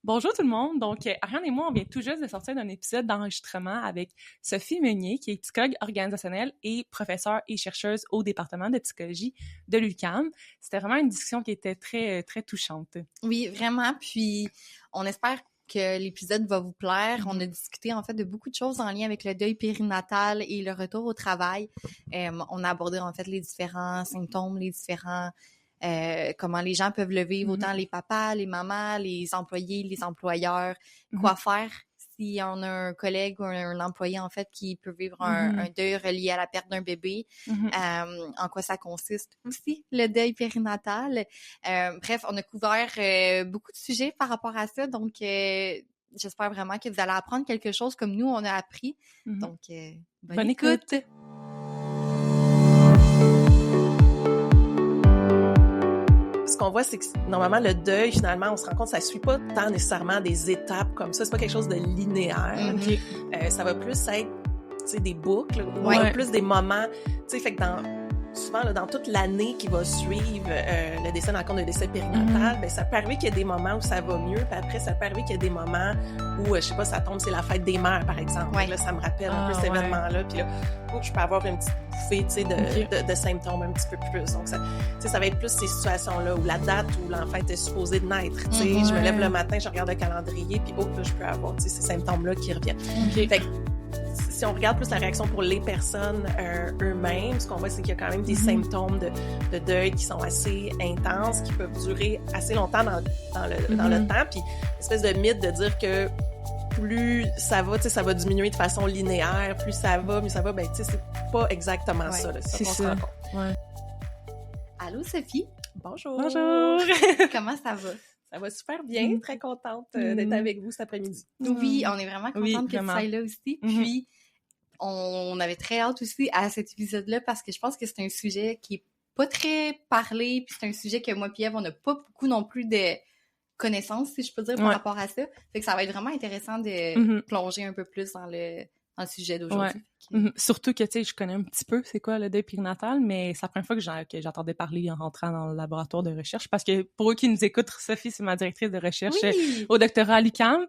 Bonjour tout le monde. Donc, Ariane et moi, on vient tout juste de sortir d'un épisode d'enregistrement avec Sophie Meunier, qui est psychologue organisationnelle et professeure et chercheuse au département de psychologie de l'UQAM. C'était vraiment une discussion qui était très, très touchante. Oui, vraiment. Puis, on espère que l'épisode va vous plaire. On a discuté, en fait, de beaucoup de choses en lien avec le deuil périnatal et le retour au travail. On a abordé, en fait, les différents symptômes, les différents... comment les gens peuvent le vivre, autant les papas, les mamans, les employés, les employeurs, quoi faire si on a un collègue ou un employé, en fait, qui peut vivre un deuil relié à la perte d'un bébé, en quoi ça consiste aussi, le deuil périnatal. Bref, on a couvert beaucoup de sujets par rapport à ça, donc j'espère vraiment que vous allez apprendre quelque chose comme nous, on a appris. Donc, bonne écoute! Ce qu'on voit, c'est que normalement, le deuil, finalement, on se rend compte que ça ne suit pas tant nécessairement des étapes comme ça. C'est pas quelque chose de linéaire. Ça va plus être, tu sais, des boucles, plus des moments. Tu sais, fait que souvent, là, dans toute l'année qui va suivre le décès dans le compte de décès périnatal, ben, ça peut arriver qu'il y ait des moments où ça va mieux, puis après, ça peut arriver qu'il y ait des moments où, je sais pas, ça tombe, c'est la fête des mères, par exemple. Là, ça me rappelle un peu cet événement-là. Puis là, je peux avoir une petite bouffée, tu sais, de symptômes un petit peu plus. Donc, ça va être plus ces situations-là où la date où l'enfant était supposé de naître. Tu sais, je me lève le matin, je regarde le calendrier, puis là, je peux avoir, tu sais, ces symptômes-là qui reviennent. Fait que, si on regarde plus la réaction pour les personnes eux-mêmes, ce qu'on voit, c'est qu'il y a quand même des symptômes de deuil qui sont assez intenses, qui peuvent durer assez longtemps dans le temps. Puis, une espèce de mythe de dire que plus ça va, tu sais, ça va diminuer de façon linéaire, plus ça va, mieux ça va. Ben, tu sais, c'est pas exactement ça. Là, c'est ça. Se rend compte. Ouais. Allô, Sophie? Bonjour! Bonjour! Comment ça va? Ça va super bien, très contente d'être avec vous cet après-midi. Oui, on est vraiment contente que tu sois là aussi. Puis, on avait très hâte aussi à cet épisode-là parce que je pense que c'est un sujet qui est pas très parlé, puis c'est un sujet que moi et Eve, on n'a pas beaucoup non plus de connaissances, si je peux dire, par rapport à ça. Fait que ça va être vraiment intéressant de plonger un peu plus dans le sujet d'aujourd'hui. Surtout que, tu sais, je connais un petit peu c'est quoi le deuil périnatal, mais c'est la première fois que j'entendais parler en rentrant dans le laboratoire de recherche, parce que pour eux qui nous écoutent, Sophie, c'est ma directrice de recherche au doctorat à l'UQAM.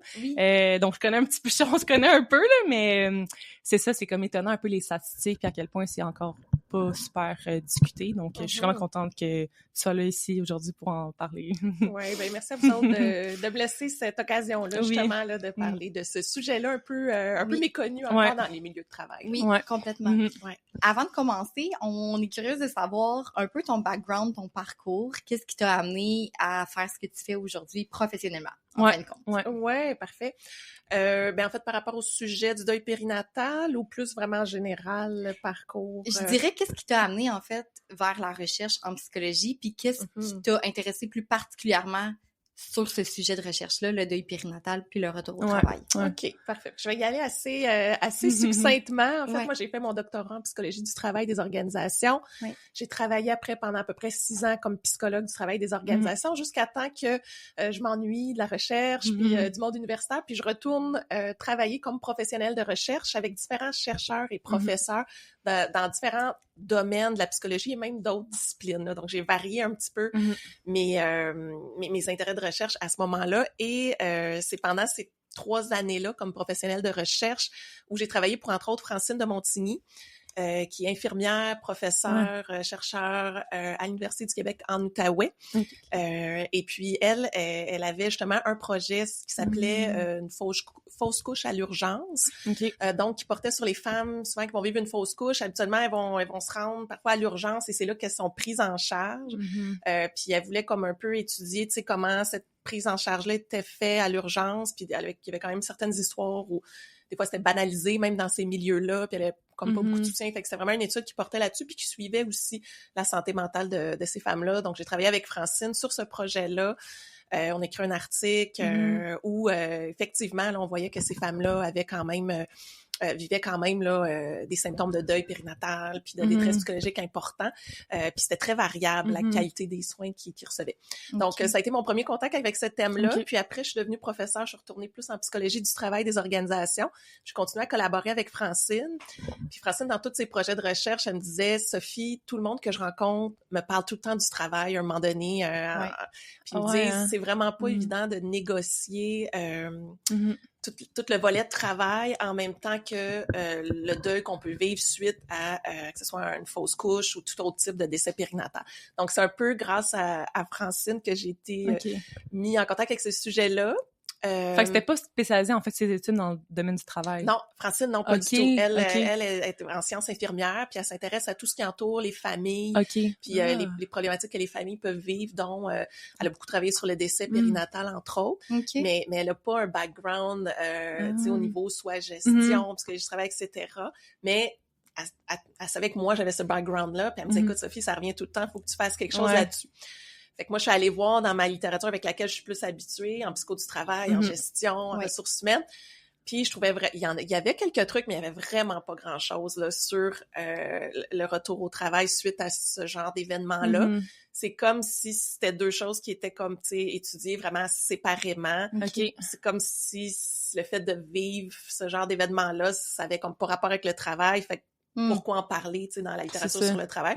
Donc, je connais un petit peu, on se connaît un peu, là, mais c'est ça, c'est comme étonnant un peu les statistiques, puis à quel point c'est encore pas super discuté. Donc, je suis vraiment contente que tu sois là ici aujourd'hui pour en parler. Oui, ben merci à vous autres de me laisser cette occasion-là, justement, là, de parler de ce sujet-là un peu méconnu encore dans les milieux de travail. Oui, complètement. Avant de commencer, on est curieuse de savoir un peu ton background, ton parcours. Qu'est-ce qui t'a amené à faire ce que tu fais aujourd'hui professionnellement, en fin de compte? Oui, parfait. Ben, en fait, par rapport au sujet du deuil périnatal ou plus vraiment en général, le parcours? Je dirais qu'est-ce qui t'a amené, en fait, vers la recherche en psychologie, puis qu'est-ce qui t'a intéressé plus particulièrement sur ce sujet de recherche-là, le deuil périnatal puis le retour au travail. OK, parfait. Je vais y aller assez succinctement. En fait, moi, j'ai fait mon doctorat en psychologie du travail des organisations. J'ai travaillé après pendant à peu près 6 ans comme psychologue du travail des organisations jusqu'à temps que je m'ennuie de la recherche puis du monde universitaire, puis je retourne travailler comme professionnelle de recherche avec différents chercheurs et professeurs dans différents domaines de la psychologie et même d'autres disciplines. Là. Donc, j'ai varié un petit peu mes intérêts de recherche à ce moment-là. Et c'est pendant ces 3 années-là comme professionnelle de recherche où j'ai travaillé pour, entre autres, Francine de Montigny, qui est infirmière, professeure, chercheur à l'Université du Québec en Outaouais. Et puis, elle avait justement un projet qui s'appelait une fausse couche à l'urgence. Donc, qui portait sur les femmes, souvent qui vont vivre une fausse couche. Habituellement, elles vont se rendre parfois à l'urgence et c'est là qu'elles sont prises en charge. Puis, elle voulait comme un peu étudier, tu sais, comment cette prise en charge-là était faite à l'urgence. Puis, il y avait quand même certaines histoires où des fois, c'était banalisé, même dans ces milieux-là, puis il y avait comme pas beaucoup de soutien. Fait que c'était vraiment une étude qui portait là-dessus, puis qui suivait aussi la santé mentale de ces femmes-là. Donc, j'ai travaillé avec Francine sur ce projet-là. On a écrit un article où, effectivement, là, on voyait que ces femmes-là avaient quand même vivait quand même là des symptômes de deuil périnatal puis de détresse psychologique importants. Puis c'était très variable, la qualité des soins qu'ils recevaient. Donc, ça a été mon premier contact avec ce thème-là. Puis après, je suis devenue professeure, je suis retournée plus en psychologie du travail des organisations. Je continuais à collaborer avec Francine. Puis Francine, dans tous ses projets de recherche, elle me disait, Sophie, tout le monde que je rencontre me parle tout le temps du travail à un moment donné. Puis ils me disent, c'est vraiment pas évident de négocier tout le volet de travail en même temps que le deuil qu'on peut vivre suite à que ce soit une fausse couche ou tout autre type de décès périnatal. Donc, c'est un peu grâce à Francine que j'ai été mis en contact avec ce sujet-là. Fait que c'était pas spécialisé, en fait, ses études dans le domaine du travail. Non, Francine, non, pas du tout. Elle est en sciences infirmières, puis elle s'intéresse à tout ce qui entoure les familles, puis les problématiques que les familles peuvent vivre, dont elle a beaucoup travaillé sur le décès périnatal, entre autres, mais elle a pas un background, tu sais, au niveau soit gestion, parce que je travaille, etc., mais elle savait que moi, j'avais ce background-là, puis elle me disait, écoute, Sophie, ça revient tout le temps, il faut que tu fasses quelque chose là-dessus. Fait que moi, je suis allée voir dans ma littérature avec laquelle je suis plus habituée, en psycho du travail, en gestion, en ressources humaines. Puis je trouvais il y avait quelques trucs, mais il y avait vraiment pas grand-chose là sur le retour au travail suite à ce genre d'événement-là. C'est comme si c'était deux choses qui étaient comme, tu sais, étudiées vraiment séparément. C'est comme si le fait de vivre ce genre d'événement-là, ça avait comme pas rapport avec le travail. Fait que pourquoi en parler, tu sais, dans la littérature sur le travail.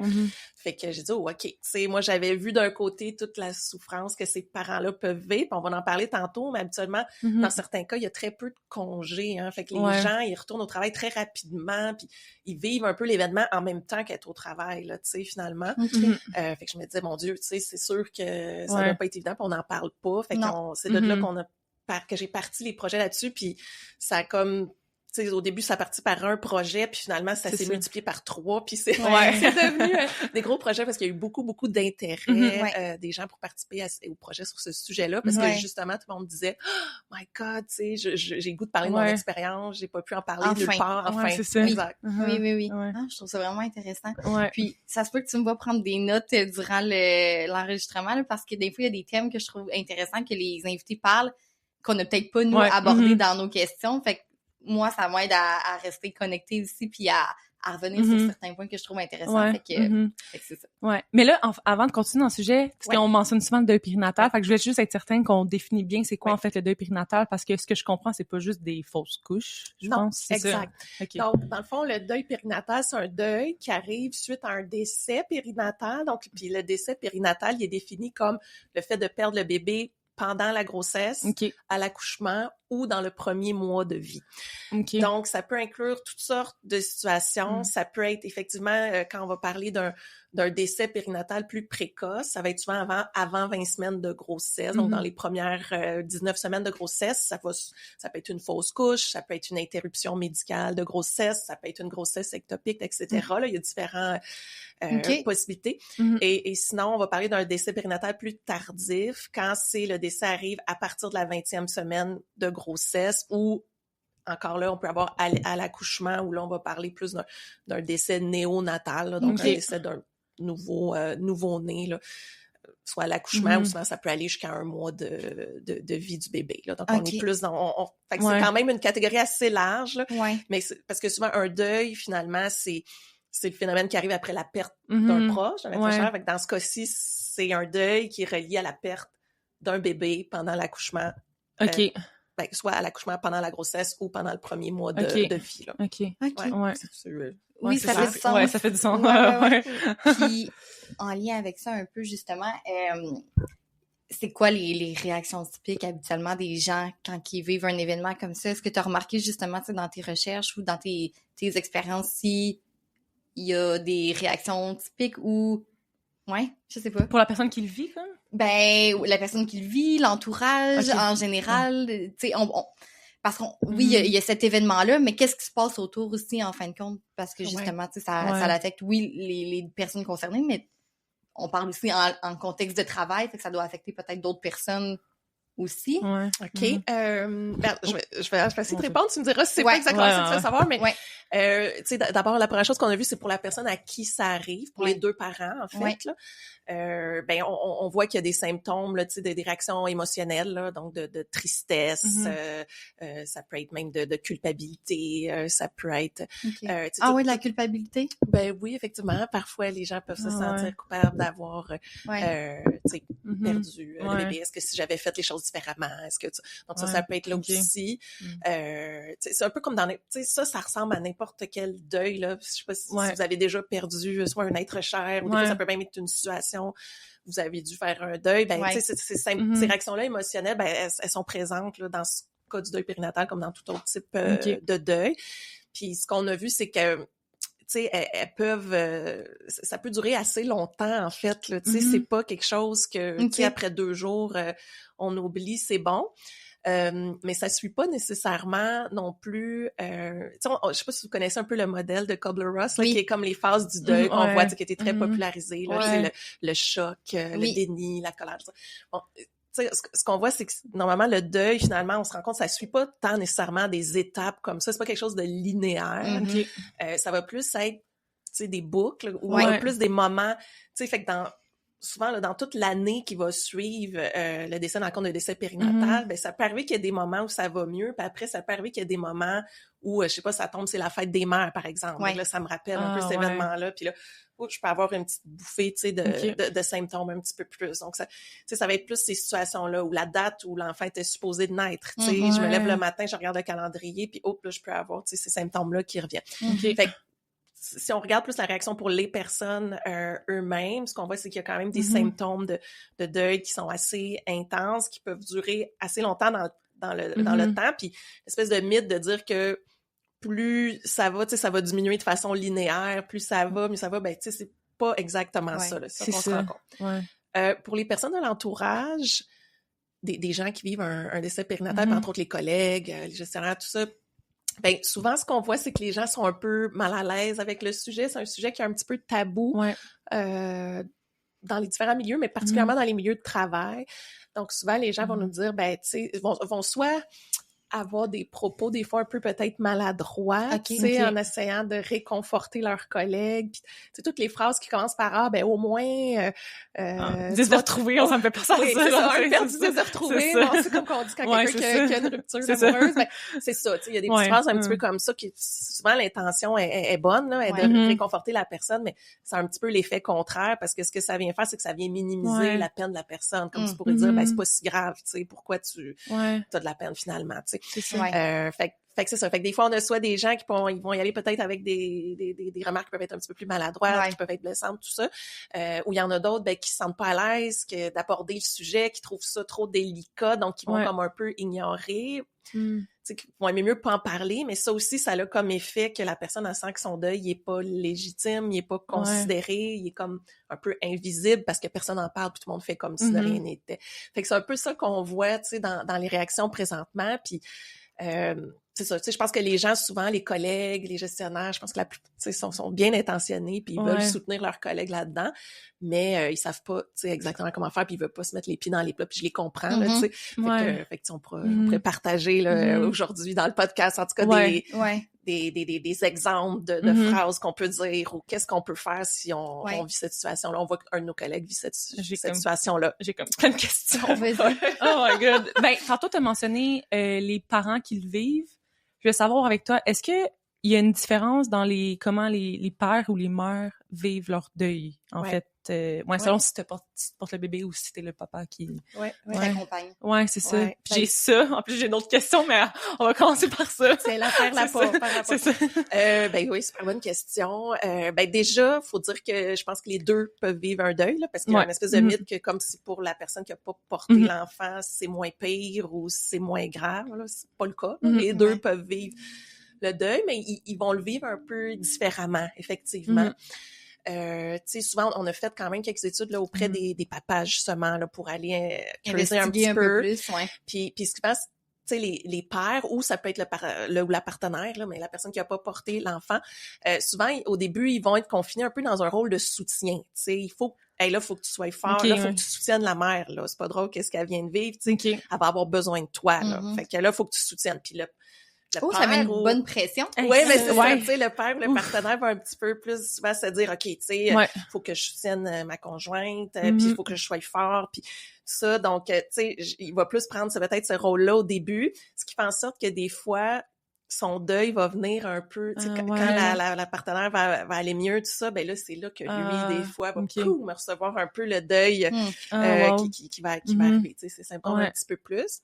Fait que j'ai dit, OK, tu sais, moi, j'avais vu d'un côté toute la souffrance que ces parents-là peuvent vivre, puis on va en parler tantôt, mais habituellement, dans certains cas, il y a très peu de congés, hein. Fait que les gens, ils retournent au travail très rapidement, puis ils vivent un peu l'événement en même temps qu'être au travail, là, tu sais, finalement. Fait que je me disais, mon Dieu, tu sais, c'est sûr que ça doit pas être évident, puis on n'en parle pas. Fait que c'est de là que j'ai parti les projets là-dessus, puis ça a comme... T'sais, au début, ça partit par un projet, puis finalement, ça s'est multiplié par 3, puis c'est devenu des gros projets parce qu'il y a eu beaucoup, beaucoup d'intérêt des gens pour participer au projet sur ce sujet-là, parce que justement, tout le monde disait « Oh my God, tu sais, j'ai le goût de parler de mon expérience, j'ai pas pu en parler nulle part. » Enfin, c'est ça. Exact. Oui. Ah, je trouve ça vraiment intéressant. Puis, ça se peut que tu me vas prendre des notes durant l'enregistrement, là, parce que des fois, il y a des thèmes que je trouve intéressants que les invités parlent, qu'on n'a peut-être pas, nous, abordés dans nos questions. Fait que moi, ça m'aide à rester connectée aussi, puis à revenir sur certains points que je trouve intéressants. Fait que c'est ça. Ouais. Mais là, avant de continuer dans le sujet, parce qu'on mentionne souvent le deuil périnatal, fait que je voulais juste être certaine qu'on définit bien c'est quoi en fait le deuil périnatal, parce que ce que je comprends, c'est pas juste des fausses couches, je pense. Exact. Donc, dans le fond, le deuil périnatal, c'est un deuil qui arrive suite à un décès périnatal. Donc, puis le décès périnatal, il est défini comme le fait de perdre le bébé pendant la grossesse, à l'accouchement ou dans le premier mois de vie. Donc, ça peut inclure toutes sortes de situations. Ça peut être effectivement, quand on va parler d'un décès périnatal plus précoce, ça va être souvent avant 20 semaines de grossesse. Donc, dans les premières 19 semaines de grossesse, ça peut être une fausse couche, ça peut être une interruption médicale de grossesse, ça peut être une grossesse ectopique, etc. Là, il y a différentes possibilités. Et sinon, on va parler d'un décès périnatal plus tardif quand le décès arrive à partir de la 20e semaine de grossesse, ou encore là, on peut avoir à l'accouchement, où là, on va parler plus d'un décès néonatal, là, donc un décès d'un nouveau-né, là, soit à l'accouchement, ou sinon ça peut aller jusqu'à 1 mois de vie du bébé. Là. Donc, on est plus dans... Fait que c'est quand même une catégorie assez large, là, mais parce que souvent, un deuil, finalement, c'est le phénomène qui arrive après la perte d'un proche, d'un être cher. Fait que dans ce cas-ci, c'est un deuil qui est relié à la perte d'un bébé pendant l'accouchement. Soit à l'accouchement pendant la grossesse ou pendant le premier mois de vie. Là. Oui, ça fait du sens. Ouais, ça fait du sens. Puis, en lien avec ça un peu, justement, c'est quoi les réactions typiques habituellement des gens quand ils vivent un événement comme ça? Est-ce que tu as remarqué justement dans tes recherches ou dans tes expériences si il y a des réactions typiques ou... Ouais, je sais pas. Pour la personne qui le vit, comme? Ben, la personne qui le vit, l'entourage, en général, tu sais, parce qu'on, oui, il y a cet événement-là, mais qu'est-ce qui se passe autour aussi, en fin de compte? Parce que justement, tu sais, ça affecte, oui, les personnes concernées, mais on parle aussi en contexte de travail, fait que ça doit affecter peut-être d'autres personnes aussi. OK. Je vais essayer de répondre. Tu me diras si c'est pas exactement ce que tu veux savoir, mais Tu sais, d'abord, la première chose qu'on a vue, c'est pour la personne à qui ça arrive, pour les deux parents, en fait, là. Ben, on voit qu'il y a des symptômes, là, tu sais, des réactions émotionnelles, là, donc de tristesse, ça peut être même de culpabilité, ça peut être... de la culpabilité? Ben oui, effectivement. Parfois, les gens peuvent se sentir coupables d'avoir perdu le bébé. Est-ce que si j'avais fait les choses différemment? Est-ce que donc ça peut être là aussi. C'est un peu comme dans... Tu sais, ça ressemble à n'importe quel deuil, là. Je sais pas si vous avez déjà perdu soit un être cher, ou des fois, ça peut même être une situation vous avez dû faire un deuil, ben tu sais ces réactions-là émotionnelles, ben elles sont présentes là dans ce cas du deuil périnatal comme dans tout autre type de deuil. Puis ce qu'on a vu, c'est que tu sais elles peuvent ça peut durer assez longtemps en fait là, tu sais c'est pas quelque chose que tu sais après 2 jours on oublie, c'est bon. Mais ça suit pas nécessairement non plus. Je sais pas si vous connaissez un peu le modèle de Kubler-Ross, là, qui est comme les phases du deuil qu'on voit, qui a été très popularisé. Là, c'est le choc, le déni, la colère. Bon, ce qu'on voit, c'est que normalement le deuil, finalement, on se rend compte, ça suit pas tant nécessairement des étapes comme ça. C'est pas quelque chose de linéaire. Ça va plus être, des boucles ou plus des moments. Fait que souvent, là, dans toute l'année qui va suivre le décès dans le compte de décès périnatal, ben ça peut arriver qu'il y ait des moments où ça va mieux, puis après, ça peut arriver qu'il y ait des moments où, je sais pas, ça tombe, c'est la fête des mères, par exemple. Donc là, ça me rappelle un peu cet événement-là, puis là, je peux avoir une petite bouffée, tu sais, de symptômes un petit peu plus. Donc, ça, ça va être plus ces situations-là où la date où l'enfant était supposé de naître, tu sais, je me lève le matin, je regarde le calendrier, puis là, je peux avoir, tu sais, ces symptômes-là qui reviennent. Fait que, si on regarde plus la réaction pour les personnes eux-mêmes, ce qu'on voit, c'est qu'il y a quand même des symptômes de deuil qui sont assez intenses, qui peuvent durer assez longtemps dans le temps, puis l'espèce de mythe de dire que plus ça va, tu sais, ça va diminuer de façon linéaire, plus ça va, mieux ça va, ben tu sais, c'est pas exactement ça, là, c'est ça qu'on se rend compte. Pour les personnes de l'entourage, des gens qui vivent un décès périnatal, entre autres les collègues, les gestionnaires, tout ça, ben souvent ce qu'on voit, c'est que les gens sont un peu mal à l'aise avec le sujet. C'est un sujet qui est un petit peu tabou dans les différents milieux, mais particulièrement dans les milieux de travail. Donc souvent les gens vont nous dire, ben tu sais, vont soit avoir des propos des fois un peu peut-être maladroits, tu sais, en essayant de réconforter leurs collègues. Puis, tu sais, toutes les phrases qui commencent par ben au moins... 10 de retrouver, ça me fait pas ça. Oui, c'est ça, un père 10 de retrouver. Non, c'est comme qu'on dit quand quelqu'un qui a une rupture amoureuse. Ben, c'est ça, tu sais, il y a des petites phrases un petit peu comme ça qui, souvent, l'intention est bonne, là, est de réconforter la personne, mais c'est un petit peu l'effet contraire parce que ce que ça vient faire, c'est que ça vient minimiser la peine de la personne. Comme tu pourrais dire, ben c'est pas si grave, tu sais, pourquoi tu as de la peine finalement, tu sais. C'est ça. Fait que c'est ça. Fait que des fois, on a soit des gens qui ils vont y aller peut-être avec des remarques qui peuvent être un petit peu plus maladroites, qui peuvent être blessantes, tout ça. Ou il y en a d'autres, ben, qui se sentent pas à l'aise d'aborder le sujet, qui trouvent ça trop délicat, donc qui vont comme un peu ignorer. Tu sais, qui vont aimer mieux pas en parler, mais ça aussi, ça a comme effet que la personne, elle sent que son deuil, il est pas légitime, il est pas considéré, il est comme un peu invisible parce que personne n'en parle, puis tout le monde fait comme si de rien n'était. Fait que c'est un peu ça qu'on voit, tu sais, dans les réactions présentement, puis c'est ça, tu sais, je pense que les gens, souvent, les collègues, les gestionnaires, je pense que sont bien intentionnés, puis ils veulent soutenir leurs collègues là-dedans, mais ils savent pas, tu sais, exactement comment faire, puis ils veulent pas se mettre les pieds dans les plats, puis je les comprends, là, tu sais. Fait que on pourrait partager, là, aujourd'hui, dans le podcast, en tout cas, des exemples de phrases qu'on peut dire, ou qu'est-ce qu'on peut faire si on vit cette situation-là. On voit qu'un de nos collègues vit cette situation-là. J'ai comme plein de questions. Vas-y. Oh my God! Ben, tantôt, t'as mentionné les parents qui le vivent. Je veux savoir avec toi, est-ce que il y a une différence dans comment les pères ou les mères vivent leur deuil, en fait? Selon si tu portes le bébé ou si t'es le papa qui t'accompagne. Ouais, c'est ça. Puis j'ai ça. En plus, j'ai une autre question, mais on va commencer par ça. C'est l'affaire la pas. C'est ça. Ben oui, super bonne question. Ben déjà, faut dire que je pense que les deux peuvent vivre un deuil, là, parce qu'il y a une espèce de mythe que comme si pour la personne qui a pas porté l'enfant, c'est moins pire ou c'est moins grave, là. C'est pas le cas. Les deux peuvent vivre le deuil, mais ils vont le vivre un peu différemment, effectivement. Tu sais, souvent, on a fait quand même quelques études là, auprès des papas, justement, là, pour aller creuser un petit peu. Plus, Puis ce qui passe, tu sais, les pères, ou ça peut être ou la partenaire, là, mais la personne qui a pas porté l'enfant, souvent, au début, ils vont être confinés un peu dans un rôle de soutien. Tu sais, il faut que tu sois fort, là, faut que tu soutiennes la mère, là. C'est pas drôle qu'est-ce qu'elle vient de vivre, tu sais. Elle va avoir besoin de toi, là. Fait que là, faut que tu soutiennes. Puis là, ça met une bonne pression. Oui, mais c'est ça, tu sais, le père ou le partenaire va un petit peu plus souvent se dire, OK, tu sais, faut que je soutienne ma conjointe, puis il faut que je sois fort, puis ça, donc, tu sais, il va plus prendre peut-être ce rôle-là au début, ce qui fait en sorte que des fois, son deuil va venir un peu, tu sais, quand la partenaire va aller mieux, tout ça, ben là, c'est là que lui, des fois, va me recevoir un peu le deuil qui va arriver, tu sais, c'est symptôme un petit peu plus.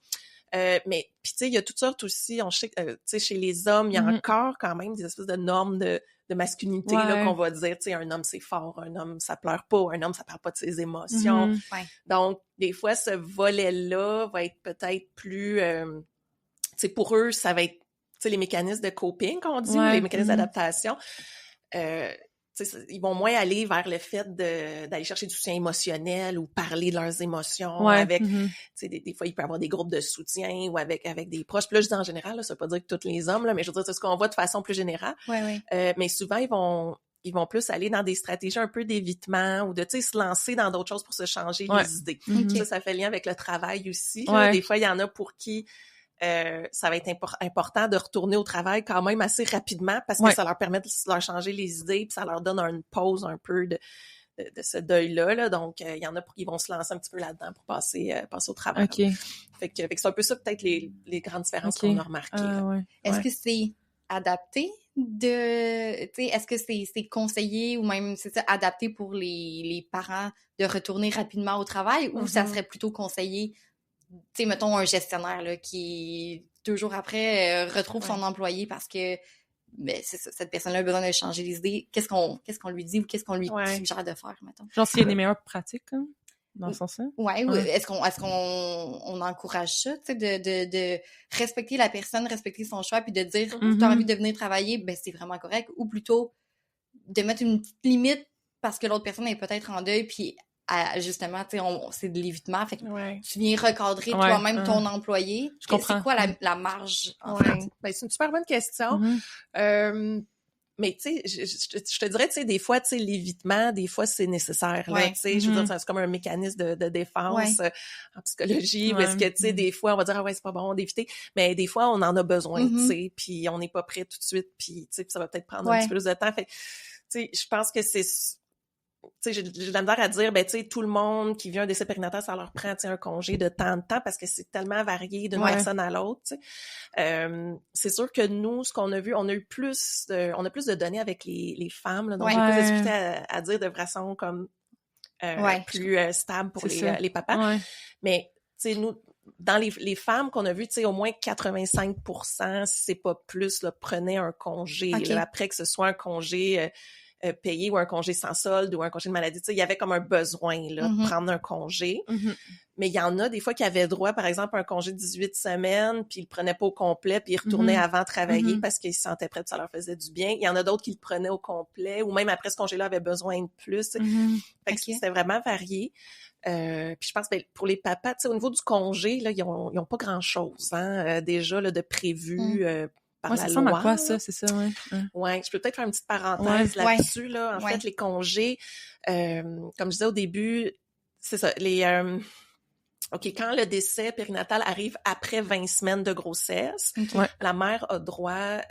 Mais puis tu sais, il y a toutes sortes aussi, on sait, tu sais, chez les hommes, il y a encore quand même des espèces de normes de masculinité là qu'on va dire, tu sais, un homme c'est fort, un homme ça pleure pas, un homme ça parle pas de ses émotions. Donc des fois ce volet-là va être peut-être plus tu sais, pour eux ça va être, tu sais, les mécanismes de coping qu'on dit, ou les mécanismes d'adaptation. Ils vont moins aller vers le fait d'aller chercher du soutien émotionnel ou parler de leurs émotions avec, tu sais, des fois, il peut y avoir des groupes de soutien ou avec des proches. Puis là, je dis en général, là, ça veut pas dire que tous les hommes, là, mais je veux dire, c'est ce qu'on voit de façon plus générale. Mais souvent, ils vont plus aller dans des stratégies un peu d'évitement ou de, tu sais, se lancer dans d'autres choses pour se changer les idées. Ça fait lien avec le travail aussi. Là. Des fois, il y en a pour qui ça va être important de retourner au travail quand même assez rapidement parce que ça leur permet de leur changer les idées puis ça leur donne une pause un peu de ce deuil-là. Là. Donc, il y en a qui vont se lancer un petit peu là-dedans pour passer au travail. Fait que c'est un peu ça peut-être les grandes différences qu'on a remarquées. Est-ce que c'est adapté est-ce que c'est conseillé ou même, c'est ça, adapté pour les parents de retourner rapidement au travail ou ça serait plutôt conseillé, tu sais, mettons un gestionnaire là, qui 2 jours après retrouve son employé parce que c'est ça, cette personne-là a besoin de changer les idées. Qu'est-ce qu'on lui dit ou qu'est-ce qu'on lui suggère de faire, mettons? Genre s'il y a des meilleures pratiques, hein, dans ce sens-là? Est-ce qu'on encourage ça, tu sais, de respecter la personne, respecter son choix, puis de dire si t'as envie de venir travailler, ben c'est vraiment correct, ou plutôt de mettre une petite limite parce que l'autre personne est peut-être en deuil, puis justement, tu sais, c'est de l'évitement. Fait que tu viens recadrer toi-même ton employé. Je comprends. C'est quoi la marge, en fait? Ben, c'est une super bonne question. Mais tu sais, je te dirais, tu sais, des fois, tu sais, l'évitement, des fois, c'est nécessaire. Là, tu sais, je veux dire, c'est comme un mécanisme de défense en psychologie, où est-ce que, tu sais, des fois, on va dire, ah ouais, c'est pas bon d'éviter, mais des fois, on en a besoin, tu sais, puis on n'est pas prêt tout de suite, puis tu sais, ça va peut-être prendre un petit peu plus de temps. Fait tu sais, je pense que c'est... Tu sais, j'ai de la misère à dire, ben, tu sais, tout le monde qui vit un décès périnatal, ça leur prend, tu sais, un congé de temps parce que c'est tellement varié d'une personne à l'autre, tu sais. C'est sûr que nous, ce qu'on a vu, on a plus de données avec les femmes, là, donc j'ai plus de difficulté à dire de façon comme plus stable pour les papas. Mais, tu sais, nous, dans les femmes qu'on a vues, tu sais, au moins 85%, si c'est pas plus, là, prenaient un congé, là, après que ce soit un congé payé ou un congé sans solde ou un congé de maladie. Tu sais, il y avait comme un besoin là, de prendre un congé. Mais il y en a des fois qui avaient droit, par exemple, à un congé de 18 semaines, puis ils le prenaient pas au complet, puis ils retournaient avant de travailler parce qu'ils se sentaient prêts, puis ça leur faisait du bien. Il y en a d'autres qui le prenaient au complet, ou même après ce congé-là, avaient besoin de plus. Fait que c'était vraiment varié. Puis je pense que pour les papas, tu sais, au niveau du congé, là, ils ont pas grand-chose, hein, déjà là, de prévu par la loi. À quoi, ça, c'est ça, Ouais, je peux peut-être faire une petite parenthèse là-dessus, là. En fait, les congés, comme je disais au début, c'est ça, quand le décès périnatal arrive après 20 semaines de grossesse, la mère a droit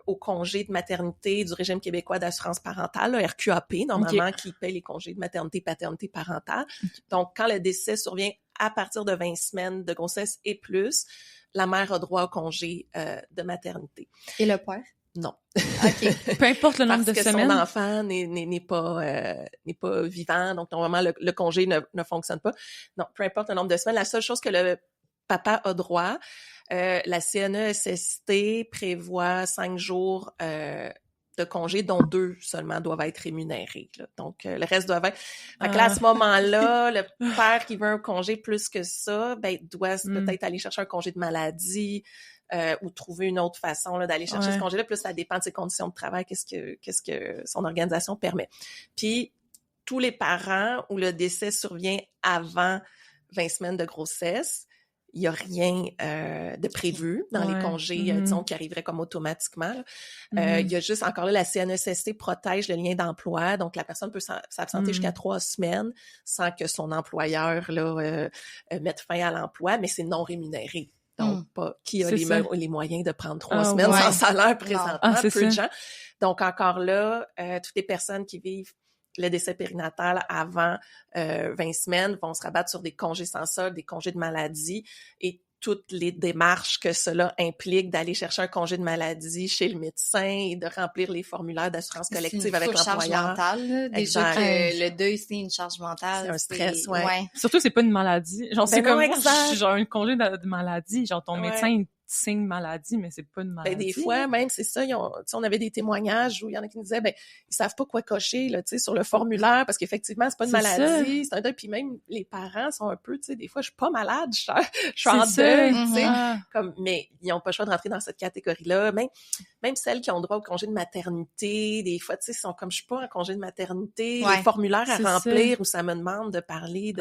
au congé de maternité du régime québécois d'assurance parentale, le RQAP, normalement, qui paye les congés de maternité, paternité, parentale. Donc, quand le décès survient à partir de 20 semaines de grossesse et plus, la mère a droit au congé de maternité. Et le père? Non. OK. Peu importe le nombre de semaines. Parce que son enfant n'est pas vivant, donc normalement le congé ne fonctionne pas. Non, peu importe le nombre de semaines. La seule chose que le papa a droit, la CNESST prévoit 5 jours de congé, dont 2 seulement doivent être rémunérés. Là. Donc, le reste doit être... Fait que là, à ce moment-là, le père qui veut un congé plus que ça, ben doit peut-être aller chercher un congé de maladie ou trouver une autre façon là, d'aller chercher ce congé-là. Plus ça dépend de ses conditions de travail, qu'est-ce que son organisation permet. Puis, tous les parents où le décès survient avant 20 semaines de grossesse, il n'y a rien de prévu dans les congés, disons, qui arriveraient comme automatiquement. Il y a juste, encore là, la CNESST protège le lien d'emploi, donc la personne peut s'absenter jusqu'à 3 semaines sans que son employeur là mette fin à l'emploi, mais c'est non rémunéré. Donc, qui a les moyens de prendre 3 semaines ouais. sans salaire présentement, peu ça. de gens. Donc, encore là, toutes les personnes qui vivent le décès périnatal avant 20 semaines vont se rabattre sur des congés sans solde, des congés de maladie et toutes les démarches que cela implique d'aller chercher un congé de maladie chez le médecin et de remplir les formulaires d'assurance collective avec l'employeur. C'est une charge mentale, là. Déjà que le deuil, c'est une charge mentale. C'est un stress, ouais. Surtout, c'est pas une maladie. Genre, c'est comme exact. genre un congé de maladie. Genre, ton médecin, il signe maladie, mais c'est pas une maladie. Ben, des fois, même, c'est ça, on avait des témoignages où il y en a qui nous disaient, ils savent pas quoi cocher, là, tu sais, sur le formulaire, parce qu'effectivement, c'est pas une maladie, c'est un deuil, puis même les parents sont un peu, tu sais, des fois, je suis pas malade, je suis en deuil, tu sais, mais ils ont pas le choix de rentrer dans cette catégorie-là, même celles qui ont droit au congé de maternité, des fois, tu sais, sont comme, je suis pas en congé de maternité, les formulaires à remplir où ça me demande de parler de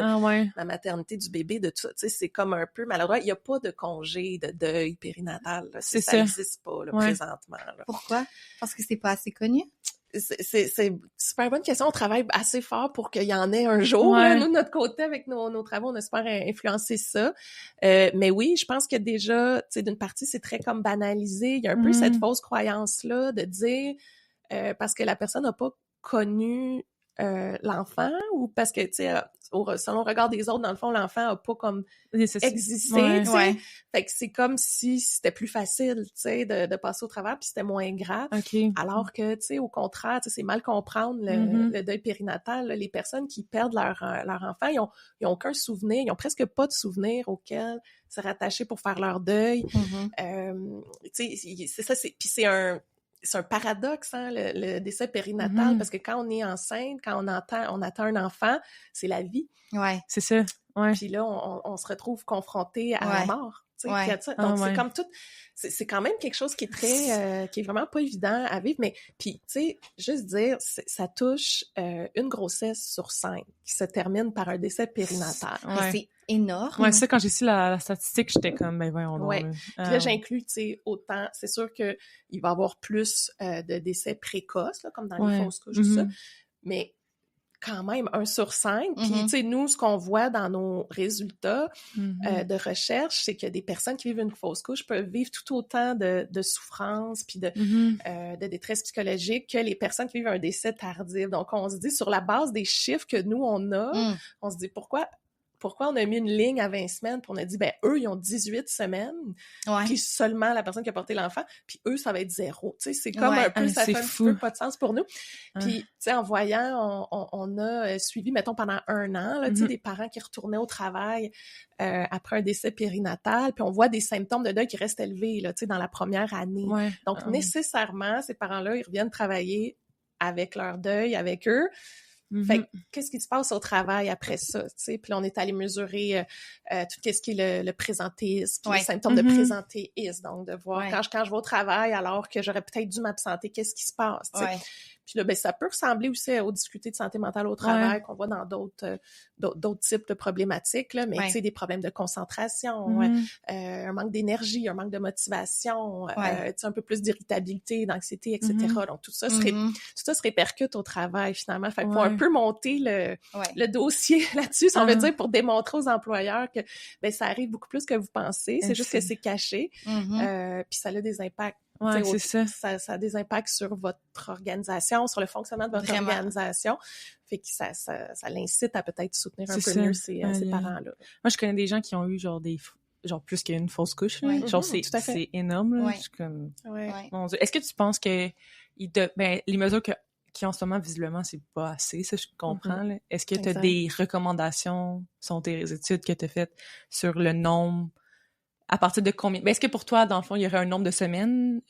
la maternité du bébé, de tout ça, tu sais, c'est comme un peu maladroit, il y a pas de congé de deuil périnatal, là, ça n'existe pas là, présentement. Là. Pourquoi? Parce que c'est pas assez connu? C'est une super bonne question. On travaille assez fort pour qu'il y en ait un jour. Là. Nous, de notre côté, avec nos travaux, on a super influencé ça. Mais oui, je pense que déjà, tu sais, d'une partie, c'est très comme banalisé. Il y a un peu cette fausse croyance-là de dire, parce que la personne n'a pas connu l'enfant ou parce que, tu sais, selon le regard des autres, dans le fond, l'enfant a pas comme existé, tu sais. Fait que c'est comme si c'était plus facile, tu sais, de passer au travers puis c'était moins grave. Alors que, tu sais, au contraire, tu sais, c'est mal comprendre le deuil périnatal. Là. Les personnes qui perdent leur enfant, ils ont aucun souvenir, ils ont presque pas de souvenir auquel se rattacher pour faire leur deuil. Tu sais, c'est ça, puis c'est un paradoxe, hein, le décès périnatal, parce que quand on est enceinte, quand on attend un enfant, c'est la vie. Ouais, c'est ça. Ouais. Puis là, on se retrouve confronté à la mort. Donc, c'est comme tout... C'est quand même quelque chose qui est très... qui est vraiment pas évident à vivre. Mais puis, tu sais, juste dire, ça touche une grossesse sur 5 qui se termine par un décès périnatal. C'est énorme. Ouais, ça, quand j'ai su la statistique, j'étais comme, ben voyons donc. Puis là, j'inclus, tu sais, autant... C'est sûr qu'il va y avoir plus de décès précoces, là, comme dans les fausses couches, tout ça. Mais quand même 1 sur 5. Puis, tu sais, nous, ce qu'on voit dans nos résultats de recherche, c'est que des personnes qui vivent une fausse couche peuvent vivre tout autant de souffrance puis de détresse psychologique que les personnes qui vivent un décès tardif. Donc, on se dit, sur la base des chiffres que nous, on a, on se dit, pourquoi on a mis une ligne à 20 semaines, puis on a dit, eux, ils ont 18 semaines, puis seulement la personne qui a porté l'enfant, puis eux, ça va être 0. Tu sais, c'est comme un peu, ça fait un petit peu pas de sens pour nous. Puis, tu sais, en voyant, on a suivi, mettons, pendant 1 an, là, tu sais, des parents qui retournaient au travail après un décès périnatal, puis on voit des symptômes de deuil qui restent élevés, là, tu sais, dans la première année. Donc, nécessairement, ces parents-là, ils reviennent travailler avec leur deuil, avec eux. Fait que, qu'est-ce qui se passe au travail après ça, tu sais? Puis là, on est allé mesurer tout ce qui est le présentéisme, puis les symptômes de présentéisme. Donc, de voir quand je vais au travail, alors que j'aurais peut-être dû m'absenter, qu'est-ce qui se passe, tu sais? Puis là, ça peut ressembler aussi aux difficultés de santé mentale au travail qu'on voit dans d'autres types de problématiques, là, mais tu sais, des problèmes de concentration, un manque d'énergie, un manque de motivation, tu sais, un peu plus d'irritabilité, d'anxiété, etc. Donc, tout ça se répercute au travail, finalement. Fait qu'il faut un peu monter le dossier là-dessus, si on veut dire, pour démontrer aux employeurs que ça arrive beaucoup plus que vous pensez. C'est juste que c'est caché. Puis ça a des impacts. C'est ça. Ça a des impacts sur votre organisation, sur le fonctionnement de votre organisation. Fait que ça l'incite à peut-être soutenir un peu mieux ces parents-là. Moi, je connais des gens qui ont eu genre plus qu'une fausse couche. Genre, c'est énorme. Là. Je suis comme... Mon Dieu. Est-ce que tu penses que les mesures qui en ce moment, visiblement, c'est pas assez, ça, je comprends. Là. Est-ce que tu as des recommandations, sont tes études que tu as faites sur le nombre? À partir de combien? Est-ce que pour toi, dans le fond, il y aurait un nombre de semaines?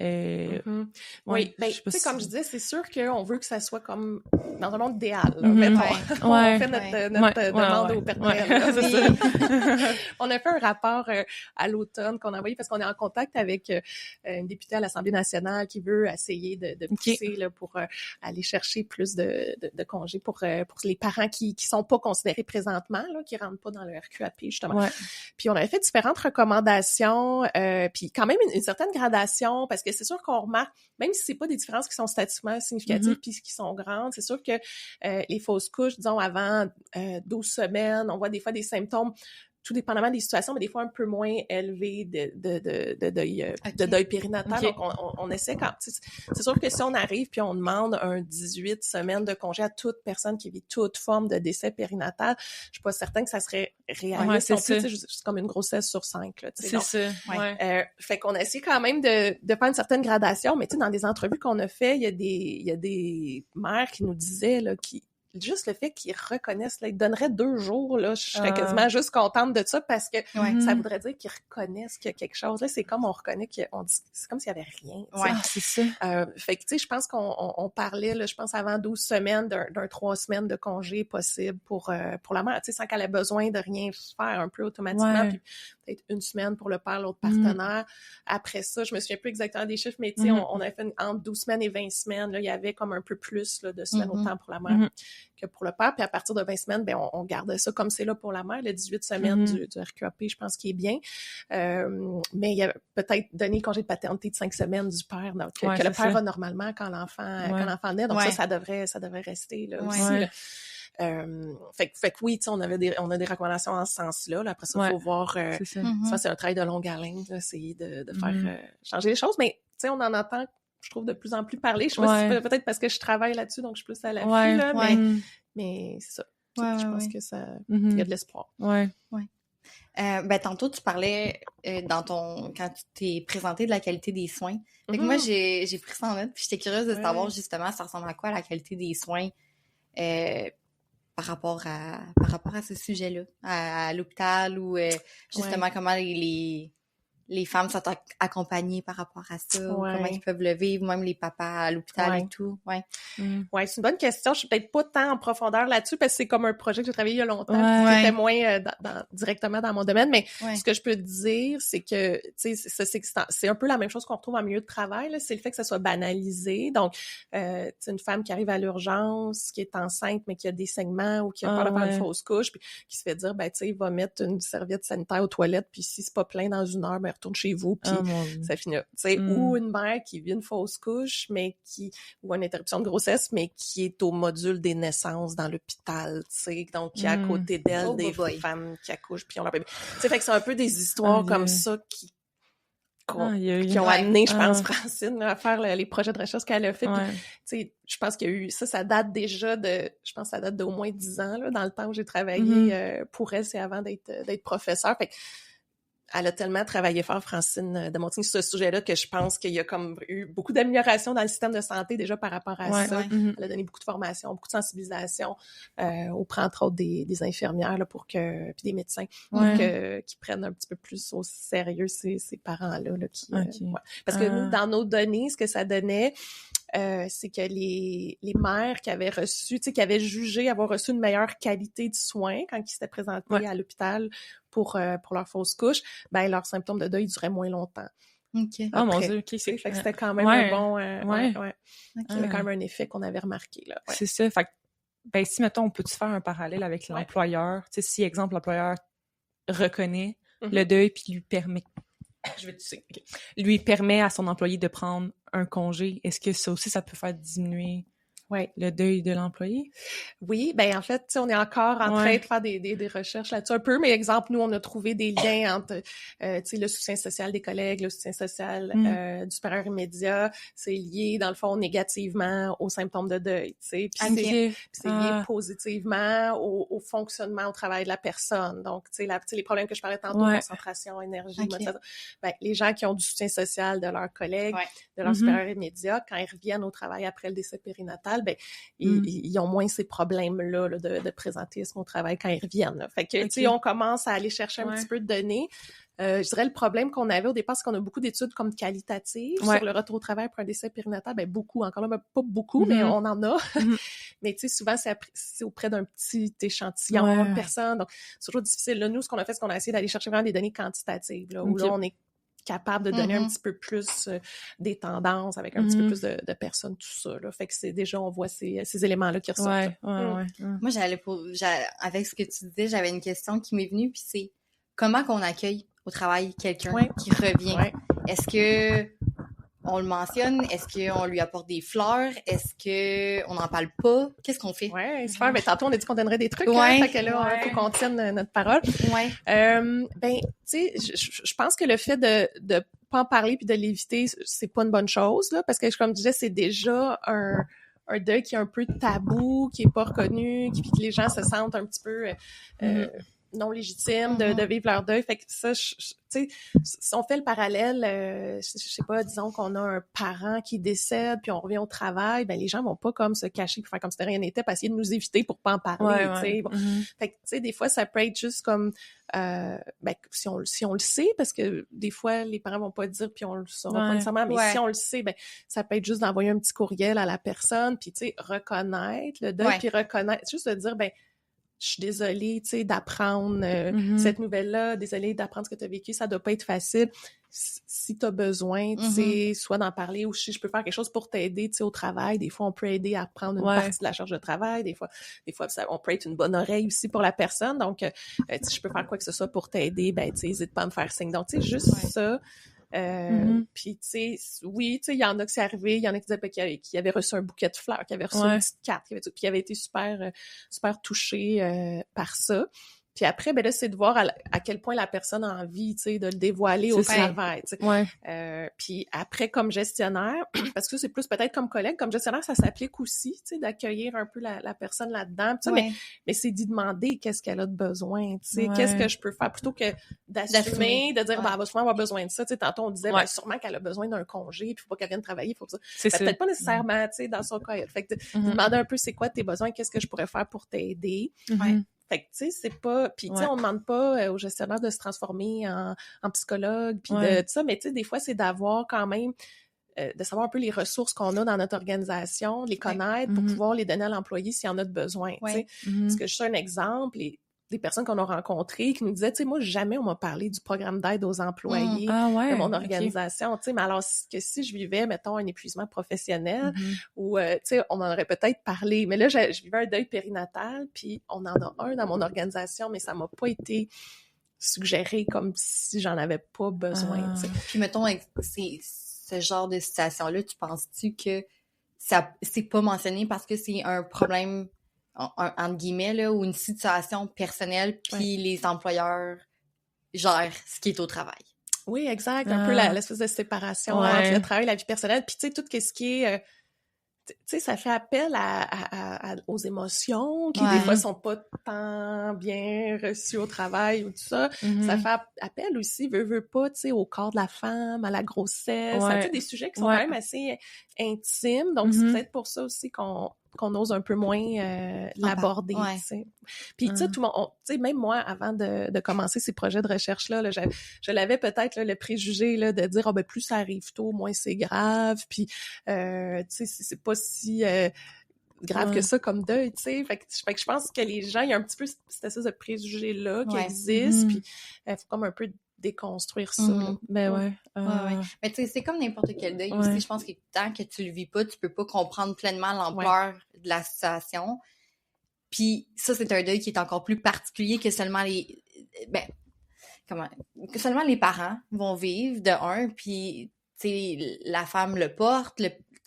Oui, tu sais, comme je disais, c'est sûr qu'on veut que ça soit comme dans un monde idéal. Là, mettons. On fait notre demande au Père Noël. On a fait un rapport à l'automne qu'on a envoyé parce qu'on est en contact avec une députée à l'Assemblée nationale qui veut essayer de pousser là, pour aller chercher plus de congés pour les parents qui sont pas considérés présentement, là, qui rentrent pas dans le RQAP, justement. Puis on avait fait différentes recommandations, puis quand même une certaine gradation, parce que c'est sûr qu'on remarque, même si c'est pas des différences qui sont statistiquement significatives puis qui sont grandes, c'est sûr que les fausses couches, disons, avant 12 semaines, on voit des fois des symptômes tout dépendamment des situations, mais des fois un peu moins élevé de deuil périnatal. Okay. Donc, on essaie quand... C'est sûr que si on arrive puis on demande un 18 semaines de congé à toute personne qui vit toute forme de décès périnatal, je suis pas certaine que ça serait réaliste. Ouais, c'est c'est comme une grossesse sur 5. Là, c'est donc, ça. Ouais. Fait qu'on essaie quand même de faire une certaine gradation, mais tu sais, dans des entrevues qu'on a fait, il y a des mères qui nous disaient là, juste le fait qu'ils reconnaissent, là, ils donneraient 2 jours, là, je serais quasiment juste contente de ça parce que ça voudrait dire qu'ils reconnaissent qu'il y a quelque chose. Là, c'est comme on reconnaît qu'on dit, c'est comme s'il y avait rien. C'est ça. Fait que, tu sais, je pense qu'on parlait, là, je pense avant 12 semaines d'un 3 semaines de congé possible pour la mère, tu sais, sans qu'elle ait besoin de rien faire un peu automatiquement. Puis peut-être 1 semaine pour le père, l'autre partenaire. Après ça, je me souviens plus exactement des chiffres, mais tu sais, on avait fait entre 12 semaines et 20 semaines, là, il y avait comme un peu plus là, de semaines autant pour la mère que pour le père. Puis à partir de 20 semaines, ben on garde ça comme c'est là pour la mère. Le 18 semaines du RQAP, je pense qu'il est bien. Mais il y a peut-être donné congé de paternité de 5 semaines du père, donc que le père a normalement quand l'enfant naît. Donc ça devrait rester là aussi. Là. Fait que oui, tu sais, on a des recommandations en ce sens-là. Là. Après ça, il faut voir. Ça, c'est un travail de longue haleine, essayer de faire changer les choses. Mais tu sais, on en entend, je trouve, de plus en plus parler. Je sais pas si c'est peut-être parce que je travaille là-dessus, donc je suis plus à l'affût, là, mais c'est ça. Je pense que ça, il y a de l'espoir. Ben, tantôt, tu parlais quand tu t'es présenté de la qualité des soins. Fait que moi, j'ai pris ça en note, puis j'étais curieuse de savoir justement ça ressemble à quoi la qualité des soins par rapport à ce sujet-là, à l'hôpital ou justement comment les femmes sont accompagnées par rapport à ça, ou comment ils peuvent le vivre, même les papas à l'hôpital et tout. Ouais, c'est une bonne question. Je suis peut-être pas tant en profondeur là-dessus parce que c'est comme un projet que j'ai travaillé il y a longtemps, c'était moins directement dans mon domaine, mais ce que je peux te dire, c'est que tu sais, c'est un peu la même chose qu'on retrouve en milieu de travail, là, c'est le fait que ça soit banalisé. Donc, une femme qui arrive à l'urgence, qui est enceinte, mais qui a des saignements ou qui a peur de faire une fausse couche, puis qui se fait dire, ben tu sais, va mettre une serviette sanitaire aux toilettes, puis si c'est pas plein dans 1 heure, ben retourne chez vous, puis ça finit. Tu sais, ou une mère qui vit une fausse couche, ou une interruption de grossesse, mais qui est au module des naissances dans l'hôpital, tu sais, donc qui est à côté d'elle des femmes qui accouchent, puis on leur... Tu sais, fait que c'est un peu des histoires comme ça qui ont amené, je pense, Francine là, à faire les projets de recherche qu'elle a fait. Puis, tu sais, je pense qu'il y a eu ça date déjà ça date d'au moins 10 ans, là, dans le temps où j'ai travaillé pour elle, c'est avant d'être professeure. Fait que elle a tellement travaillé fort, Francine de Montigny, sur ce sujet-là, que je pense qu'il y a comme eu beaucoup d'amélioration dans le système de santé déjà par rapport à ça. Elle a donné beaucoup de formation, beaucoup de sensibilisation auprès, entre autres, des infirmières là, puis des médecins qui prennent un petit peu plus au sérieux ces parents-là. Là, Parce que nous, dans nos données, ce que ça donnait, c'est que les mères qui avaient reçu, tu sais, qui avaient jugé avoir reçu une meilleure qualité de soins quand ils s'étaient présentés à l'hôpital pour leur fausse couche, ben leurs symptômes de deuil duraient moins longtemps. OK. Oh mon Dieu, OK. Fait que c'était quand même un bon... Il y avait quand même un effet qu'on avait remarqué, là. C'est ça. Fait que, ben si, mettons, on peut-tu faire un parallèle avec l'employeur? Tu sais, si, exemple, l'employeur reconnaît le deuil puis lui permet... lui permet à son employé de prendre un congé, est-ce que ça aussi, ça peut faire diminuer le deuil de l'employé? Oui, ben en fait, on est encore en train de faire des recherches là-dessus un peu, mais exemple, nous, on a trouvé des liens entre le soutien social des collègues, le soutien social du supérieur immédiat, c'est lié, dans le fond, négativement aux symptômes de deuil, tu sais, puis c'est lié positivement au fonctionnement, au travail de la personne. Donc, tu sais, les problèmes que je parlais tantôt, concentration, énergie, ben, les gens qui ont du soutien social de leurs collègues, de leur supérieur immédiat, quand ils reviennent au travail après le décès périnatal, ben ils ont moins ces problèmes-là là, de présentéisme au travail quand ils reviennent. Là. Fait que, tu sais, on commence à aller chercher un petit peu de données. Je dirais le problème qu'on avait au départ, c'est qu'on a beaucoup d'études comme qualitatives sur le retour au travail pour un décès périnatal. Ben beaucoup, encore là, ben, pas beaucoup, mais on en a. Mais tu sais, souvent, c'est auprès d'un petit échantillon de personnes. Donc, c'est toujours difficile. Là, nous, ce qu'on a fait, c'est qu'on a essayé d'aller chercher vraiment des données quantitatives, là, où là, on est capable de donner un petit peu plus des tendances avec un petit peu plus de personnes, tout ça. Là. Fait que c'est déjà, on voit ces éléments-là qui ressortent. Moi, avec ce que tu disais, j'avais une question qui m'est venue, puis c'est comment qu'on accueille au travail quelqu'un qui revient? Est-ce que on le mentionne? Est-ce qu'on lui apporte des fleurs? Est-ce qu'on n'en parle pas? Qu'est-ce qu'on fait? Ouais, super. Mais tantôt, on a dit qu'on donnerait des trucs. Ouais. Fait que là, il faut qu'on tienne notre parole. Ouais. Tu sais, je pense que le fait de pas en parler puis de l'éviter, c'est pas une bonne chose, là, parce que, comme je disais, c'est déjà un deuil qui est un peu tabou, qui est pas reconnu, puis que les gens se sentent un petit peu non légitimes de vivre leur deuil. Fait que ça, tu sais, si on fait le parallèle, je sais pas, disons qu'on a un parent qui décède, puis on revient au travail, ben les gens vont pas comme se cacher pour faire comme si de rien n'était, puis essayer de nous éviter pour pas en parler, tu sais. Bon. Fait que, tu sais, des fois, ça peut être juste comme, si on le sait, parce que des fois, les parents vont pas le dire, puis on le saura pas nécessairement, mais si on le sait, ben ça peut être juste d'envoyer un petit courriel à la personne, puis, tu sais, reconnaître le deuil, puis reconnaître, juste de dire, ben je suis désolée, tu sais, d'apprendre cette nouvelle-là, désolée d'apprendre ce que tu as vécu, ça doit pas être facile. Si tu as besoin, tu sais, soit d'en parler ou si je peux faire quelque chose pour t'aider, tu sais, au travail, des fois, on peut aider à prendre une partie de la charge de travail, des fois on peut être une bonne oreille aussi pour la personne, donc, si je peux faire quoi que ce soit pour t'aider, ben, tu sais, n'hésite pas à me faire signe. Donc, tu sais, juste ça. Puis, tu sais, oui, tu sais, il y en a qui c'est arrivé, il y en a qui disaient qui avaient reçu un bouquet de fleurs, qui avaient reçu une petite carte, puis qui avaient été super touchés par ça. Puis après, ben là, c'est de voir à quel point la personne a envie, tu sais, de le dévoiler au travail, tu sais. Puis après, comme gestionnaire, parce que c'est plus peut-être comme collègue, comme gestionnaire, ça s'applique aussi, tu sais, d'accueillir un peu la personne là-dedans, tu sais, mais c'est d'y demander qu'est-ce qu'elle a de besoin, tu sais, qu'est-ce que je peux faire, plutôt que d'assumer, de dire, ben, elle va sûrement avoir besoin de ça, tu sais, tantôt on disait, ben, sûrement qu'elle a besoin d'un congé, puis faut pas qu'elle vienne travailler, faut que ça. C'est peut-être pas nécessairement, tu sais, dans son cas. Fait que demander un peu c'est quoi tes besoins, qu'est-ce que je pourrais faire pour t'aider. Fait que, tu sais, c'est pas... Puis, tu sais, on demande pas aux gestionnaires de se transformer en psychologue, puis de tout ça, mais tu sais, des fois, c'est d'avoir quand même... de savoir un peu les ressources qu'on a dans notre organisation, les connaître pour pouvoir les donner à l'employé s'il y en a de besoin, tu sais. Parce que juste un exemple, des personnes qu'on a rencontrées qui nous disaient, tu sais, moi, jamais on m'a parlé du programme d'aide aux employés de mon organisation, tu sais, mais alors que si je vivais, mettons, un épuisement professionnel ou, tu sais, on en aurait peut-être parlé, mais là, je vivais un deuil périnatal, puis on en a un dans mon organisation, mais ça m'a pas été suggéré comme si j'en avais pas besoin, tu sais. Puis, mettons, ce genre de situation-là, tu penses-tu que ça c'est pas mentionné parce que c'est un problème entre guillemets, là, ou une situation personnelle, puis les employeurs gèrent ce qui est au travail? Oui, exact. Un peu l'espèce de séparation entre le travail et la vie personnelle. Puis, tu sais, tout ce qui est... tu sais, ça fait appel aux émotions qui, des fois, sont pas tant bien reçues au travail ou tout ça. Ça fait appel aussi, veut pas, tu sais, au corps de la femme, à la grossesse. Tu sais, des sujets qui sont quand même assez intimes. Donc, c'est peut-être pour ça aussi qu'on ose un peu moins l'aborder, tu sais. Puis, tu sais, tout le monde, tu sais, même moi, avant de commencer ces projets de recherche-là, là, je l'avais peut-être, là, le préjugé, là, de dire, ben, plus ça arrive tôt, moins c'est grave, puis, tu sais, c'est pas si grave que ça comme deuil, tu sais. Fait que je pense que les gens, il y a un petit peu cette espèce de préjugé-là qui existe, puis faut comme un peu déconstruire ça. Ben Mais tu sais, c'est comme n'importe quel deuil aussi. Je pense que tant que tu le vis pas, tu peux pas comprendre pleinement l'ampleur de la situation. Puis ça, c'est un deuil qui est encore plus particulier que seulement que seulement les parents vont vivre de un, puis tu sais, la femme le porte,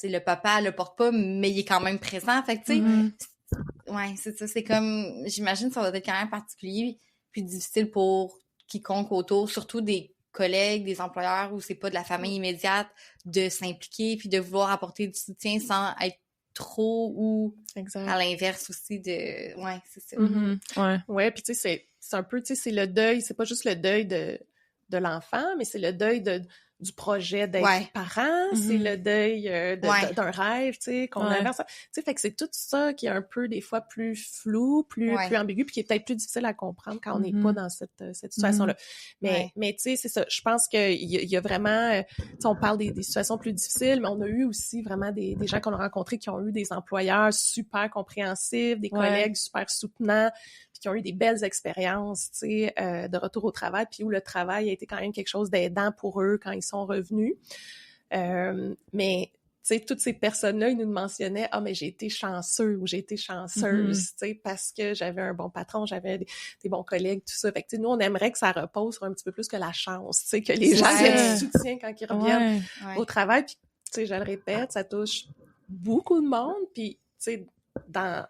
le papa le porte pas, mais il est quand même présent. Fait que tu sais, c'est ça. C'est comme, j'imagine que ça va être quand même particulier, puis difficile pour quiconque autour, surtout des collègues, des employeurs où c'est pas de la famille immédiate, de s'impliquer puis de vouloir apporter du soutien sans être trop ou à l'inverse aussi de... Ouais, c'est ça. Ouais, puis tu sais, c'est un peu, tu sais, c'est le deuil, c'est pas juste le deuil de l'enfant, mais c'est le deuil du projet d'être parent, c'est le deuil d'un rêve, tu sais, qu'on a. Tu sais, fait que c'est tout ça qui est un peu, des fois, plus flou, plus ambigu, puis qui est peut-être plus difficile à comprendre quand on n'est pas dans cette situation-là. Mais tu sais, c'est ça. Je pense qu'il y a vraiment, tu sais, on parle des situations plus difficiles, mais on a eu aussi vraiment des gens qu'on a rencontrés qui ont eu des employeurs super compréhensifs, des collègues super soutenants, puis qui ont eu des belles expériences, tu sais, de retour au travail, puis où le travail a été quand même quelque chose d'aidant pour eux quand ils sont revenus. Mais tu sais, toutes ces personnes-là, ils nous mentionnaient, mais j'ai été chanceux ou j'ai été chanceuse, tu sais, parce que j'avais un bon patron, j'avais des bons collègues, tout ça. Fait que, tu sais, nous, on aimerait que ça repose sur un petit peu plus que la chance, tu sais, que les gens aient du soutien quand ils reviennent au travail, puis je le répète, ça touche beaucoup de monde, puis, tu sais, dans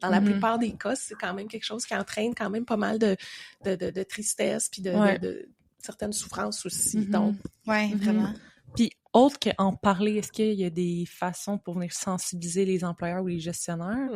la plupart des cas, c'est quand même quelque chose qui entraîne quand même pas mal de tristesse, puis de certaines souffrances aussi, donc... Oui, vraiment. Puis, autre qu'en parler, est-ce qu'il y a des façons pour venir sensibiliser les employeurs ou les gestionnaires?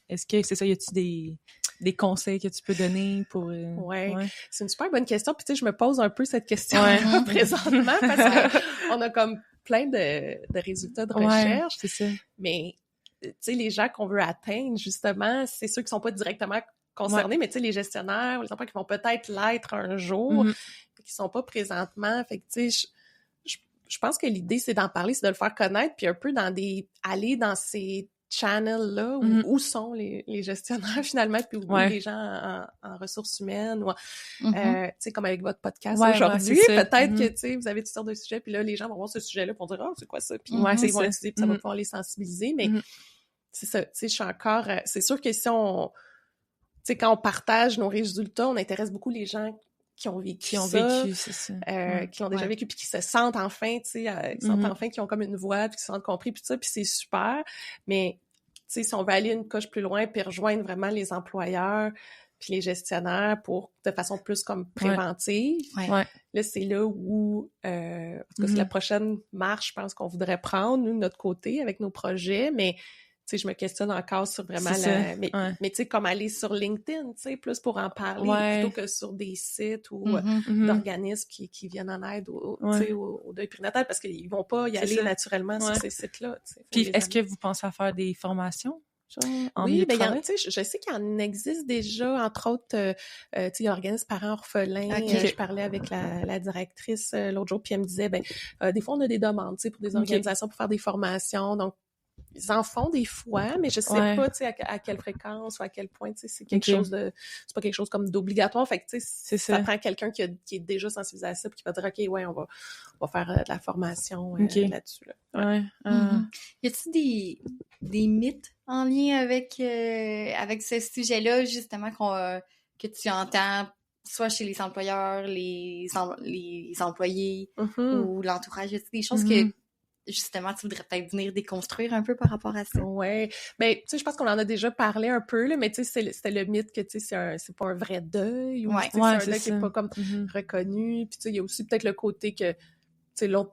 Est-ce que, c'est ça, y a-tu des conseils que tu peux donner pour... Ouais, c'est une super bonne question. Puis tu sais, je me pose un peu cette question présentement parce qu'on a comme plein de résultats de recherche. C'est ça. Mais tu sais, les gens qu'on veut atteindre, justement, c'est ceux qui sont pas directement concernés, mais tu sais, les gestionnaires ou les employeurs qui vont peut-être l'être un jour, qui sont pas présentement. Fait que tu sais, je pense que l'idée, c'est d'en parler, c'est de le faire connaître, puis un peu aller dans ces channels-là où sont les gestionnaires, finalement, puis où les gens en ressources humaines, ou tu sais, comme avec votre podcast aujourd'hui, peut-être que, tu sais, vous avez toutes sortes de sujets, puis là, les gens vont voir ce sujet-là, puis vont dire « Ah, c'est quoi ça? » Puis ils vont étudier, puis ça va pouvoir les sensibiliser, mais c'est ça, tu sais, je suis encore... c'est sûr que si on... Tu sais, quand on partage nos résultats, on intéresse beaucoup les gens qui ont vécu c'est ça. Qui l'ont déjà vécu, puis qui se sentent enfin, tu sais, qui sentent enfin, qui ont comme une voix, puis qui se sentent compris, puis tout ça, puis c'est super. Mais, tu sais, si on veut aller une coche plus loin, puis rejoindre vraiment les employeurs, puis les gestionnaires de façon plus comme préventive, là, c'est là où, en tout cas, c'est la prochaine marche, je pense qu'on voudrait prendre, nous, de notre côté, avec nos projets, mais... Tu sais, je me questionne encore sur vraiment mais tu sais, comme aller sur LinkedIn, tu sais, plus pour en parler, plutôt que sur des sites ou d'organismes qui viennent en aide au deuil périnatal, parce qu'ils vont pas y aller naturellement sur ces sites-là. Puis, est-ce que vous pensez à faire des formations? Oui, ben tu sais, je sais qu'il y en existe déjà, entre autres, tu sais, il y a l'organisme Parents Orphelins. Je parlais avec la directrice l'autre jour, puis elle me disait, des fois, on a des demandes, tu sais, pour des organisations pour faire des formations, donc ils en font des fois, mais je sais pas, tu sais, à quelle fréquence ou à quel point, tu sais, c'est quelque chose c'est pas quelque chose comme d'obligatoire. Fait que, tu sais, ça prend quelqu'un qui est déjà sensibilisé à ça puis qui va dire, OK, on va faire de la formation là-dessus, là. Y a-t-il des mythes en lien avec ce sujet-là, justement, que tu entends soit chez les employeurs, les employés ou l'entourage? Y a-t-il des choses que justement, tu voudrais peut-être venir déconstruire un peu par rapport à ça? Ouais. Ben, tu sais, je pense qu'on en a déjà parlé un peu, là, mais tu sais, c'était le mythe que, tu sais, c'est pas un vrai deuil, ou c'est un deuil qui est pas comme reconnu. Puis, tu sais, il y a aussi peut-être le côté que, tu sais, l'autre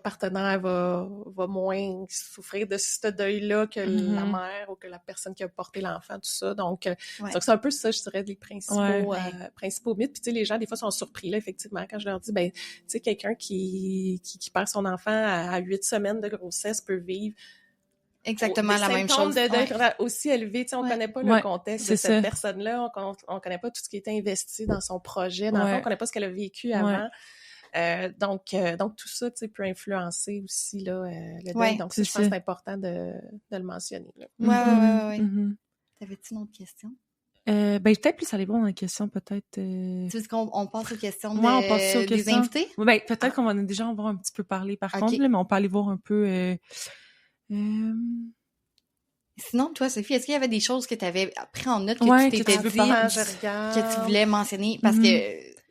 partenaire va moins souffrir de ce deuil-là que la mère ou que la personne qui a porté l'enfant, tout ça. Donc c'est un peu ça, je dirais, les principaux mythes. Puis, tu sais, les gens, des fois, sont surpris, là, effectivement, quand je leur dis, tu sais, quelqu'un qui perd son enfant à 8 semaines de grossesse peut vivre exactement la même chose. Des symptômes de deuil aussi élevés. Tu sais, on connaît pas le contexte de cette personne-là. On connaît pas tout ce qui était investi dans son projet. On connaît pas ce qu'elle a vécu avant. Donc tout ça, tu sais, peut influencer aussi là, le deuil. Donc ça, je pense que c'est important de le mentionner. Là. Ouais. T'avais-tu une autre question? Peut-être plus aller voir dans la question, peut-être... Tu veux qu'on passe aux questions on passe aux des invités? Oui, peut-être qu'on va déjà en voir un petit peu parler par contre, là, mais on peut aller voir un peu... Sinon, toi, Sophie, est-ce qu'il y avait des choses que tu avais pris en note que tu t'étais dit que tu voulais mentionner? Parce que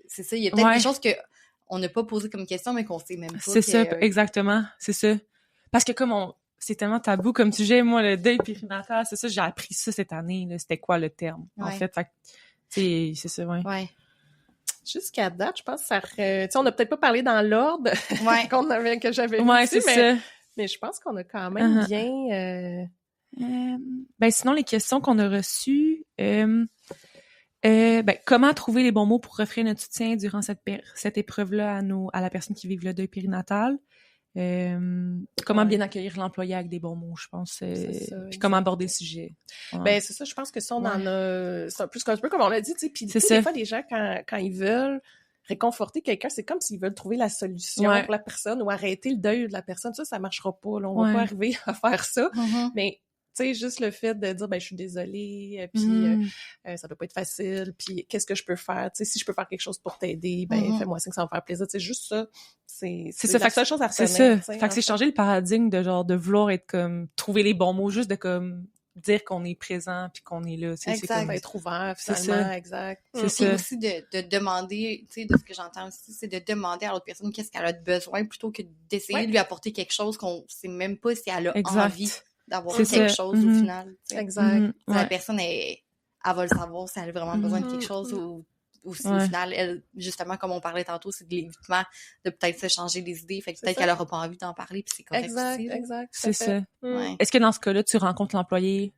c'est ça, il y a peut-être des choses qu'on n'a pas posées comme question, mais qu'on sait même pas. C'est ça, exactement, c'est ça. Parce que comme c'est tellement tabou comme sujet, moi, le deuil périnatal, c'est ça, j'ai appris ça cette année, là, c'était quoi le terme, en fait. C'est ça, Jusqu'à date, je pense que ça... Tu sais, on n'a peut-être pas parlé dans l'ordre que j'avais vu ici, mais je pense qu'on a quand même bien... sinon, les questions qu'on a reçues... comment trouver les bons mots pour offrir notre soutien durant cette épreuve-là à la personne qui vit le deuil périnatal? Comment bien accueillir l'employé avec des bons mots, je pense. Puis comment aborder le sujet. C'est ça, je pense que ça, on en a... C'est un peu comme on l'a dit, tu sais. Puis des fois, les gens, quand ils veulent réconforter quelqu'un, c'est comme s'ils veulent trouver la solution pour la personne ou arrêter le deuil de la personne. Ça marchera pas. Là, on va pas arriver à faire ça. Mais... tu sais, juste le fait de dire, je suis désolée, puis ça doit pas être facile, puis qu'est-ce que je peux faire? Tu sais, si je peux faire quelque chose pour t'aider, fais-moi signe que ça va me faire plaisir. Tu sais, juste ça, c'est la seule chose à retenir. C'est ça. Fait que c'est changer le paradigme de vouloir être comme, trouver les bons mots, juste de comme, dire qu'on est présent puis qu'on est là. C'est comme être ouvert, finalement. C'est ça. Exact. C'est ça. Aussi de demander, tu sais, de ce que j'entends aussi, c'est de demander à l'autre personne qu'est-ce qu'elle a besoin plutôt que d'essayer de lui apporter quelque chose qu'on sait même pas si elle a envie d'avoir quelque chose au final. T'sais. Exact. La personne, elle va le savoir si elle a vraiment besoin de quelque chose ou si au final, elle, justement, comme on parlait tantôt, c'est de l'évitement de peut-être se changer les idées. Fait que peut-être qu'elle aura pas envie d'en parler, puis c'est correct aussi. Exact. C'est ça. Ouais. Est-ce que dans ce cas-là, tu rencontres l'employé?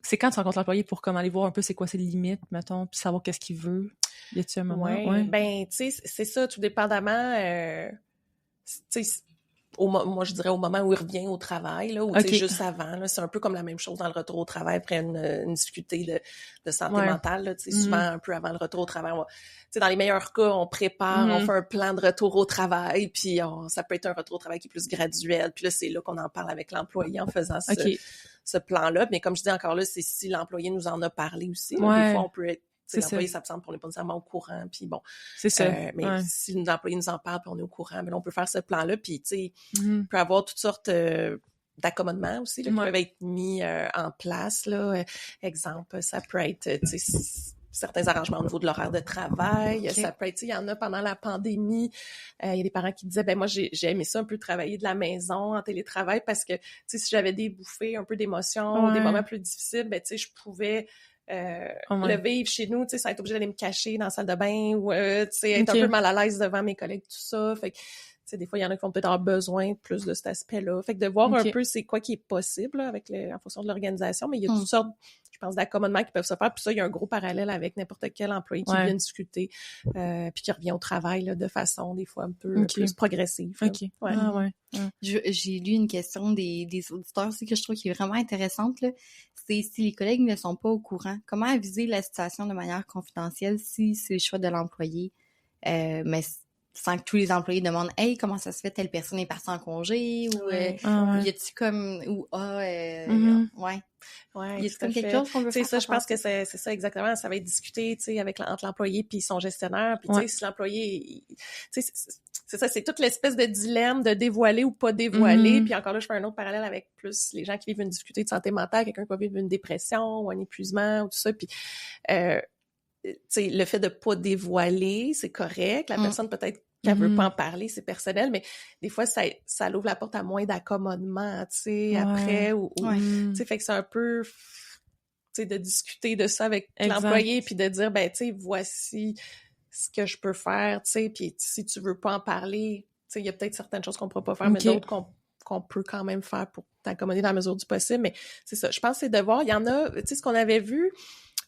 C'est quand tu rencontres l'employé pour comme aller voir un peu c'est quoi ses limites, mettons, puis savoir qu'est-ce qu'il veut? Y a-t-il un moment? Ouais. Ben, tu sais, c'est ça, tout dépendamment, tu sais, moi, je dirais au moment où il revient au travail, là, ou tu sais, juste avant, là, c'est un peu comme la même chose dans le retour au travail après une difficulté de santé mentale, là, tu sais, souvent un peu avant le retour au travail. Tu sais, dans les meilleurs cas, on prépare, on fait un plan de retour au travail, puis ça peut être un retour au travail qui est plus graduel, puis là, c'est là qu'on en parle avec l'employé en faisant ce plan-là. Mais comme je dis encore là, c'est si l'employé nous en a parlé aussi. Là, des fois, on peut être l'employé s'absente pour on n'est pas nécessairement au courant, puis bon. C'est ça. Mais si l'employé nous en parle, puis on est au courant, mais là, on peut faire ce plan-là, puis tu sais, on peut avoir toutes sortes d'accommodements aussi là, qui peuvent être mis en place. Là. Exemple, ça peut être, tu sais, certains arrangements au niveau de l'horaire de travail. Ça peut être, il y en a pendant la pandémie. Il y a des parents qui disaient, ben moi, j'ai aimé ça un peu travailler de la maison en télétravail parce que, tu sais, si j'avais des bouffées un peu d'émotions, des moments plus difficiles, ben tu sais, je pouvais le vivre chez nous, tu sais, sans être obligée d'aller me cacher dans la salle de bain ou, tu sais, être un peu mal à l'aise devant mes collègues, tout ça. Fait que, tu sais, des fois, il y en a qui vont peut-être avoir besoin plus de cet aspect-là. Fait que de voir un peu c'est quoi qui est possible, là, avec en fonction de l'organisation, mais il y a toutes sortes, je pense, d'accommodements qui peuvent se faire. Puis ça, il y a un gros parallèle avec n'importe quel employé qui vient discuter, puis qui revient au travail, là, de façon, des fois, un peu plus progressive. J'ai lu une question des auditeurs aussi que je trouve qui est vraiment intéressante, là. C'est si les collègues ne sont pas au courant, comment aviser la situation de manière confidentielle si c'est le choix de l'employé, mais sans que tous les employés demandent « Hey, comment ça se fait, telle personne est partie en congé? » ou y a-tu comme... ou y a-tu comme quelque chose qu'on veut faire? Ça, je pense que c'est ça exactement. Ça va être discuté, tu sais, entre l'employé puis son gestionnaire. Puis, tu sais, si l'employé... Tu sais, c'est ça, c'est toute l'espèce de dilemme de dévoiler ou pas dévoiler. Puis encore là, je fais un autre parallèle avec plus les gens qui vivent une difficulté de santé mentale, quelqu'un qui va vivre une dépression ou un épuisement ou tout ça. Puis, tu sais, le fait de pas dévoiler, c'est correct. La personne, peut-être qu'elle veut pas en parler, c'est personnel, mais des fois, ça l'ouvre la porte à moins d'accommodement, tu sais, après, ou tu sais, fait que c'est un peu, tu sais, de discuter de ça avec l'employé, puis de dire, ben, tu sais, voici ce que je peux faire, tu sais, puis si tu veux pas en parler, tu sais, il y a peut-être certaines choses qu'on pourra pas faire, mais d'autres qu'on peut quand même faire pour t'accommoder dans la mesure du possible, mais c'est ça. Je pense que c'est de voir, il y en a, tu sais, ce qu'on avait vu,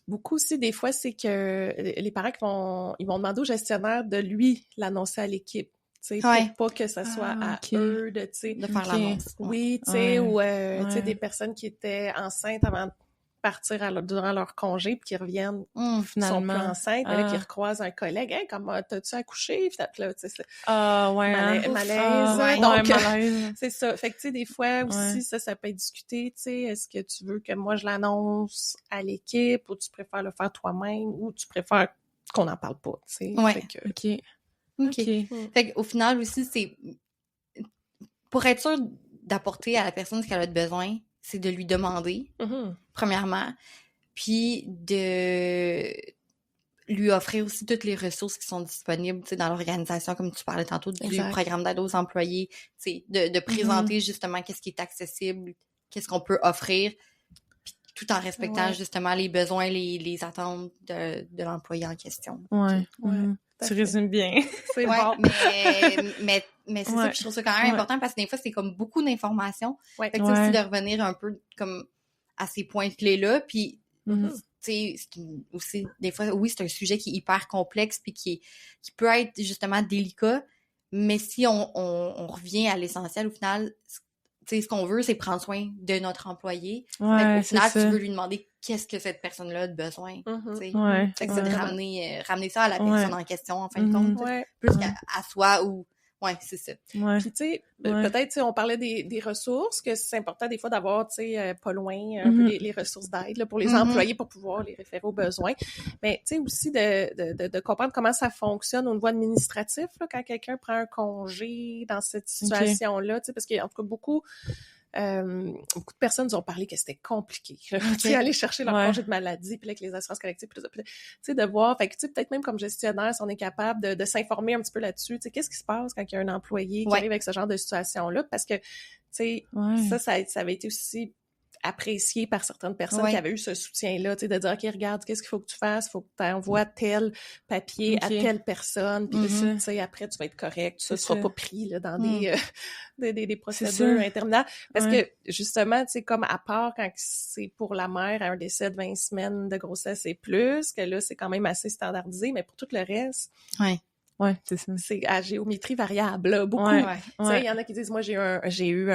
beaucoup aussi, des fois, c'est que les parents ils vont demander au gestionnaire de lui l'annoncer à l'équipe. Tu sais, pour pas que ça soit à eux de, tu sais, de faire l'annonce. Oui, tu sais, ou tu sais, des personnes qui étaient enceintes avant de partir durant leur congé puis qui reviennent finalement sont plus enceintes, mais là qui recroisent un collègue, hey, comment t'as-tu accouché? Puis là, tu sais, malaise. Donc malaise. C'est ça. Fait que tu sais, des fois aussi ça peut être discuté, tu sais, est-ce que tu veux que moi je l'annonce à l'équipe ou tu préfères le faire toi-même ou tu préfères qu'on n'en parle pas, tu sais. Fait que, Fait qu'au final aussi, c'est pour être sûr d'apporter à la personne ce qu'elle a besoin, c'est de lui demander, premièrement, puis de lui offrir aussi toutes les ressources qui sont disponibles, tu sais, dans l'organisation, comme tu parlais tantôt, du programme d'aide aux employés, tu sais, de présenter justement qu'est-ce qui est accessible, qu'est-ce qu'on peut offrir, puis tout en respectant justement les besoins, les attentes de l'employé en question. Tu résumes bien. C'est bon. Mais c'est ça, puis je trouve ça quand même important parce que des fois, c'est comme beaucoup d'informations. Fait que aussi de revenir un peu comme à ces points clés-là, puis tu sais, aussi, des fois, oui, c'est un sujet qui est hyper complexe puis qui peut être justement délicat, mais si on revient à l'essentiel, au final, tu sais, ce qu'on veut, c'est prendre soin de notre employé. Au final, tu veux lui demander qu'est-ce que cette personne-là a besoin. Fait que c'est de ramener ça à la personne en question, en fin de compte. Plus qu'à soi ou... c'est ça. Puis, tu sais, peut-être, tu sais, on parlait des ressources, que c'est important des fois d'avoir, tu sais, pas loin, un peu les ressources d'aide, là, pour les employés, pour pouvoir les référer aux besoins. Mais, tu sais, aussi de comprendre comment ça fonctionne au niveau administratif, là, quand quelqu'un prend un congé dans cette situation-là, tu sais, parce qu'il y a en tout cas beaucoup beaucoup de personnes nous ont parlé que c'était compliqué. Tu sais, aller chercher leur congé de maladie, puis là, avec les assurances collectives, tu sais, de voir, fait que tu sais, peut-être même comme gestionnaire, si on est capable de s'informer un petit peu là-dessus, tu sais, qu'est-ce qui se passe quand il y a un employé qui arrive avec ce genre de situation-là, parce que, tu sais, ça avait été aussi apprécié par certaines personnes qui avaient eu ce soutien-là, tu sais, de dire, OK, regarde, qu'est-ce qu'il faut que tu fasses? Il faut que tu envoies tel papier à telle personne, puis tu sais, après, tu vas être correct. Ça ne sera pas pris là, dans des procédures interminables. Parce que, justement, tu sais, comme à part quand c'est pour la mère, à un décès de 20 semaines de grossesse et plus, que là, c'est quand même assez standardisé, mais pour tout le reste... Ouais, c'est ça. C'est à géométrie variable, là, beaucoup. Tu sais, il y en a qui disent, moi, j'ai eu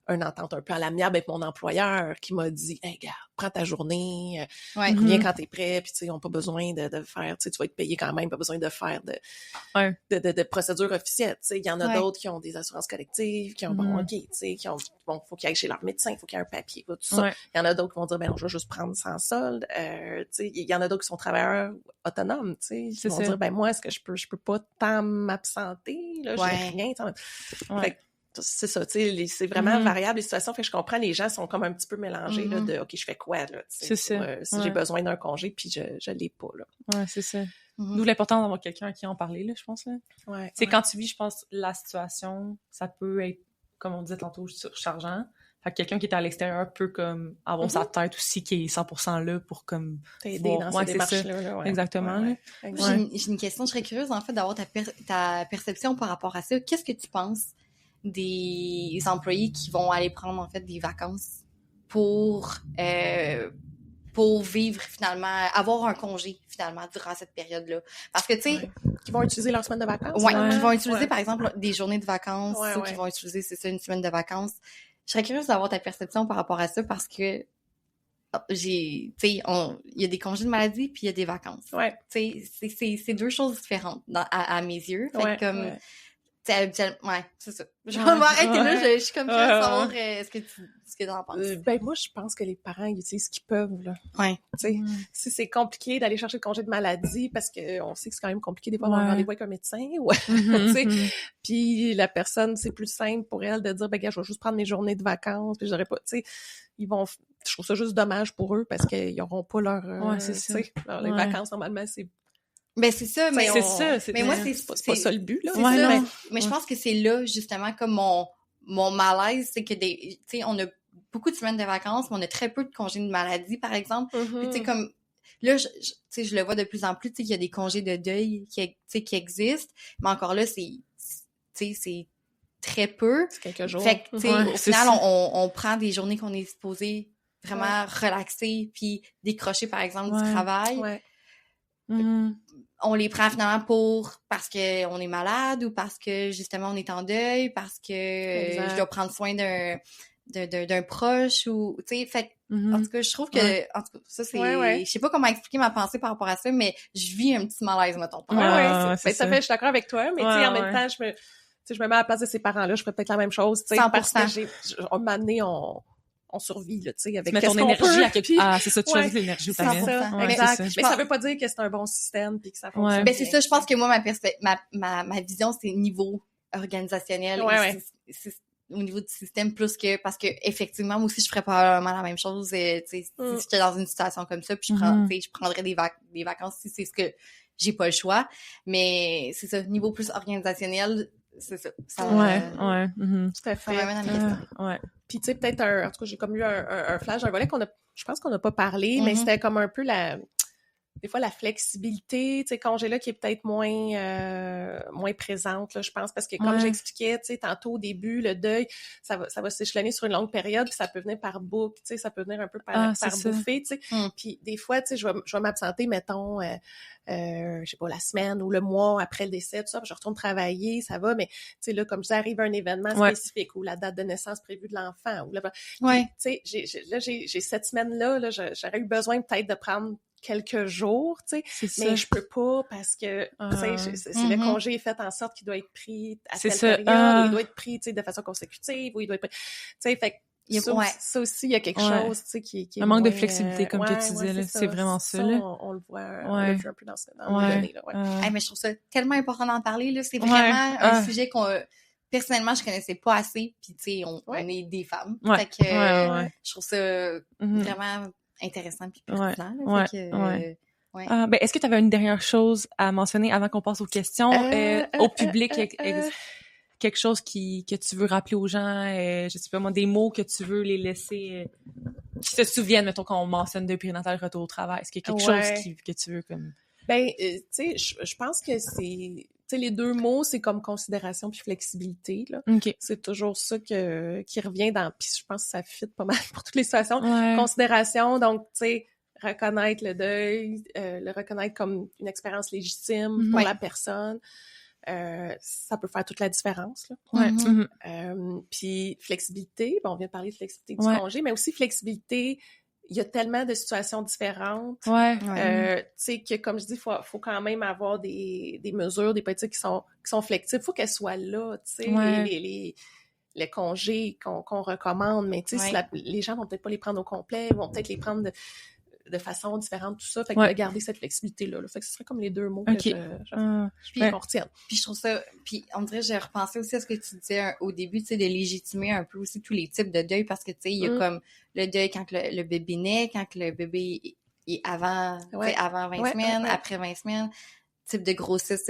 une entente un peu à l'amiable avec mon employeur qui m'a dit « Hey, gars, prends ta journée, viens quand t'es prêt, puis tu sais, on n'a pas besoin de faire, tu sais, tu vas être payé quand même, pas besoin de faire de procédures officielles, tu sais. Il y en a d'autres qui ont des assurances collectives, qui ont, bon, OK, tu sais, faut qu'ils aillent chez leur médecin, faut qu'il y ait un papier, tout ça. Il y en a d'autres qui vont dire « Ben non, je vais juste prendre sans solde. » Tu sais, il y en a d'autres qui sont travailleurs autonomes, tu sais, qui vont dire « Ben moi, est-ce que je peux pas tant m'absenter, là, j'ai rien. » Fait que, c'est ça, tu sais, c'est vraiment variable les situations. Fait que je comprends, les gens sont comme un petit peu mélangés, là, de « OK, je fais quoi, là? » C'est ça. Si j'ai besoin d'un congé, puis je l'ai pas, là. Ouais, c'est ça. D'où l'importance d'avoir quelqu'un à qui en parler, là, je pense, là. C'est quand tu vis, je pense, la situation, ça peut être, comme on disait tantôt, surchargeant. Fait que quelqu'un qui est à l'extérieur peut, comme, avoir sa tête aussi, qui est 100% là pour, comme... t'aider dans ces démarches-là. Exactement, là. J'ai une question, je serais curieuse, en fait, d'avoir ta perception par rapport à ça. Qu'est-ce que tu penses des employés qui vont aller prendre, en fait, des vacances pour vivre, finalement, avoir un congé, finalement, durant cette période-là? Parce que, tu sais... Qui vont utiliser leur semaine de vacances. Qui vont utiliser, par exemple, des journées de vacances, ou qui vont utiliser, c'est ça, une semaine de vacances. Je serais curieuse d'avoir ta perception par rapport à ça, parce que tu sais, il y a des congés de maladie, puis il y a des vacances. Tu sais, c'est deux choses différentes à mes yeux. Fait que, comme... c'est ça. Je vais m'arrêter là, je suis comme curieuse de savoir ce que t'en penses. Ben, moi, je pense que les parents, ils utilisent ce qu'ils peuvent, là. Tu sais, si c'est compliqué d'aller chercher le congé de maladie, parce qu'on sait que c'est quand même compliqué des fois d'avoir un rendez-vous avec un médecin, tu sais. Puis la personne, c'est plus simple pour elle de dire, ben, gars, je vais juste prendre mes journées de vacances, puis j'aurais pas, tu sais, je trouve ça juste dommage pour eux, parce qu'ils n'auront pas leur, les vacances, normalement, c'est ben c'est ça, mais mais moi c'est pas ça le but là. Mais je pense que c'est là justement comme mon malaise, c'est que tu sais, on a beaucoup de semaines de vacances, mais on a très peu de congés de maladie, par exemple. Puis tu sais, comme là, tu sais, je le vois de plus en plus, tu sais, qu'il y a des congés de deuil qui existent, mais encore là, c'est très peu. C'est quelques jours. Fait que tu sais, au final, on prend des journées qu'on est supposé vraiment relaxer puis décrocher, par exemple, du travail. On les prend finalement parce qu'on est malade ou parce que justement on est en deuil, parce que je dois prendre soin d'un proche ou tu sais, fait en tout cas je trouve que en tout cas ça c'est je sais pas comment expliquer ma pensée par rapport à ça, mais je vis un petit malaise mettons. Ça fait, je suis d'accord avec toi, mais tu sais en même temps je me mets à la place de ces parents-là, je ferais peut-être la même chose, tu sais, parce que un moment donné on survit, là, tu sais, avec qu'est-ce qu'on peut. Ah, c'est ça, tu choisis l'énergie où t'amènes. Exact. Mais ça veut pas dire que c'est un bon système puis que ça fonctionne. Ben, c'est ça, je pense que moi, ma vision, c'est niveau organisationnel. Au niveau du système, plus que, parce que, effectivement, moi aussi, je ferais probablement la même chose, tu sais, si j'étais dans une situation comme ça, puis je prendrais des vacances si c'est ce que j'ai pas le choix. Mais, c'est ça, niveau plus organisationnel, c'est ça. Tout à fait. Ça m'amène à mes questions. Puis tu sais, peut-être en tout cas, j'ai comme eu un flash, un volet je pense qu'on n'a pas parlé, mais c'était comme un peu des fois la flexibilité, tu sais, congé-là qui est peut-être moins présente, là, je pense, parce que comme j'expliquais, tu sais, tantôt au début, le deuil, ça va s'échelonner sur une longue période, puis ça peut venir par boucle, tu sais, ça peut venir un peu par bouffée, tu sais. Puis des fois, tu sais, je vais m'absenter, mettons, je sais pas, la semaine ou le mois après le décès, tout ça, puis je retourne travailler, ça va, mais tu sais, là, comme ça arrive un événement spécifique ou la date de naissance prévue de l'enfant, ou là, tu sais, j'ai cette semaine-là, là, j'aurais eu besoin peut-être de prendre quelques jours, tu sais, mais je peux pas parce que, tu sais, le congé est fait en sorte qu'il doit être pris à telle période, ou il doit être pris, tu sais, de façon consécutive, ou il doit être pris, tu sais, fait ça aussi, il y a quelque chose, tu sais, qui est un manque de flexibilité, comme tu disais, là, c'est vraiment ça, là. On le voit, on l'a vu un peu dans les données, là, mais je trouve ça tellement important d'en parler, là, c'est vraiment un sujet personnellement, je connaissais pas assez, puis tu sais, on est des femmes. Ouais. Fait que je trouve ça Mm-hmm. vraiment intéressant puis pertinent. Ouais. Ouais. Ben, est-ce que tu avais une dernière chose à mentionner avant qu'on passe aux questions au public? Quelque chose que tu veux rappeler aux gens, je sais pas moi, des mots que tu veux les laisser, qui se souviennent, mettons, quand on mentionne deuil périnatal, retour au travail. Est-ce qu'il y a quelque chose que tu veux comme... Ben, tu sais, je pense que c'est... Tu sais, les deux mots, c'est comme considération puis flexibilité, là. OK. C'est toujours ça qui revient dans... Puis je pense que ça fit pas mal pour toutes les situations. Ouais. Considération, donc, tu sais, reconnaître le deuil, le reconnaître comme une expérience légitime pour la personne. Ça peut faire toute la différence, là. Ouais. Puis flexibilité, bon, on vient de parler de flexibilité du congé, mais aussi flexibilité, il y a tellement de situations différentes. Ouais. Tu sais que, comme je dis, faut quand même avoir des mesures, des politiques qui sont flexibles. Faut qu'elles soient là, tu sais, les congés qu'on recommande, mais tu sais, les gens vont peut-être pas les prendre au complet, vont peut-être les prendre de façon différente, tout ça. Fait que de garder cette flexibilité-là. Fait que ce serait comme les deux mots que qu'on retienne. Puis je trouve ça... Puis on dirait, j'ai repensé aussi à ce que tu disais au début, tu sais, de légitimer un peu aussi tous les types de deuil, parce que, tu sais, il y a comme le deuil quand le bébé naît, quand le bébé est avant 20 semaines, après 20 semaines, type de grossesse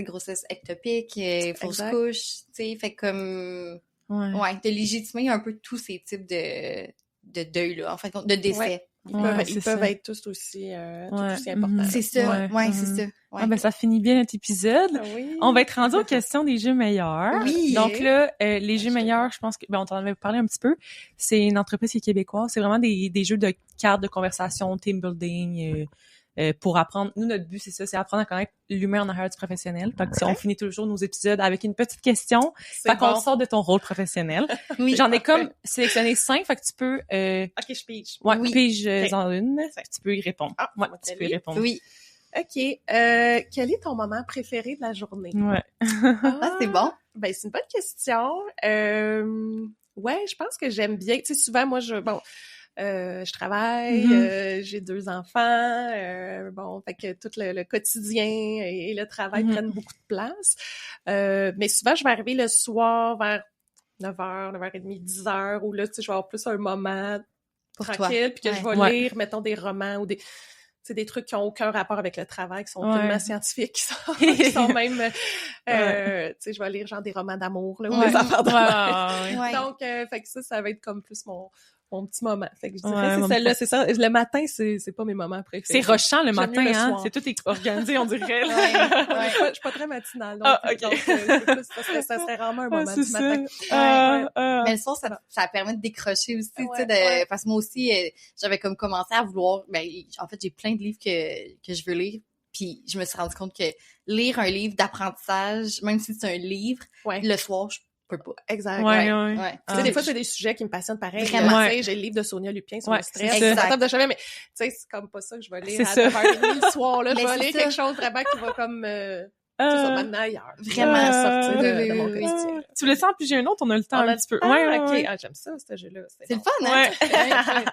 ectopique, fausse couche, tu sais, fait comme... de légitimer un peu tous ces types de deuil-là, en fait, de décès. Ils peuvent être tous aussi importants. C'est ça, c'est ça. Ah, ben, ça finit bien notre épisode. Oui. On va être rendu aux questions des jeux meilleurs. Oui. Donc là, les jeux meilleurs, je pense que, on t'en avait parlé un petit peu. C'est une entreprise qui est québécoise. C'est vraiment des jeux de cartes de conversation, team building, pour apprendre. Nous, notre but, c'est ça, c'est apprendre à connaître l'humain en arrière du professionnel. Fait que on finit toujours nos épisodes avec une petite question. Fait qu'on sort de ton rôle professionnel. Oui. J'en ai comme sélectionné 5, fait que tu peux... OK, je pige. Ouais, pige-en une. Tu peux y répondre. Tu peux y répondre. Oui. OK. Quel est ton moment préféré de la journée? Ouais. C'est bon. Ben, c'est une bonne question. Ouais, je pense que j'aime bien. Tu sais, souvent, moi, je travaille, j'ai 2 enfants, fait que tout le quotidien et le travail prennent beaucoup de place. Mais souvent, je vais arriver le soir vers 9h, 9h30, 10h, où là, tu sais, je vais avoir plus un moment tranquille, puis que je vais lire, mettons, des romans ou des trucs qui ont aucun rapport avec le travail, qui sont tellement scientifiques, qui sont même, tu sais, je vais lire genre des romans d'amour, là, ou des affaires d'amour. Donc, fait que ça va être comme plus mon petit moment. Fait que je dirais, c'est celle-là, c'est ça. Le matin, c'est pas mes moments préférés. C'est rushant le matin, hein? C'est tout organisé, on dirait. Je suis pas très matinale. Donc, ça serait vraiment un moment du matin. Mais le soir, ça permet de décrocher aussi, tu sais, parce que moi aussi, j'avais comme commencé à vouloir, en fait, j'ai plein de livres que je veux lire. Puis je me suis rendu compte que lire un livre d'apprentissage, même si c'est un livre, le soir, je peux pas. Exact. Tu sais, des fois, c'est des sujets qui me passionnent pareil. Vraiment. J'ai le livre de Sonia Lupien sur le stress. C'est ça. De chemin, mais tu sais, c'est comme pas ça que je vais lire à 9h30 le soir, là. Je vais lire quelque chose vraiment qui va comme, ça m'amener ailleurs. Vraiment sortir de mon quotidien. Tu le sens, puis j'ai un autre, on a le temps un petit peu. OK. Ah, j'aime ça, ce jeu-là. C'est le fun, hein?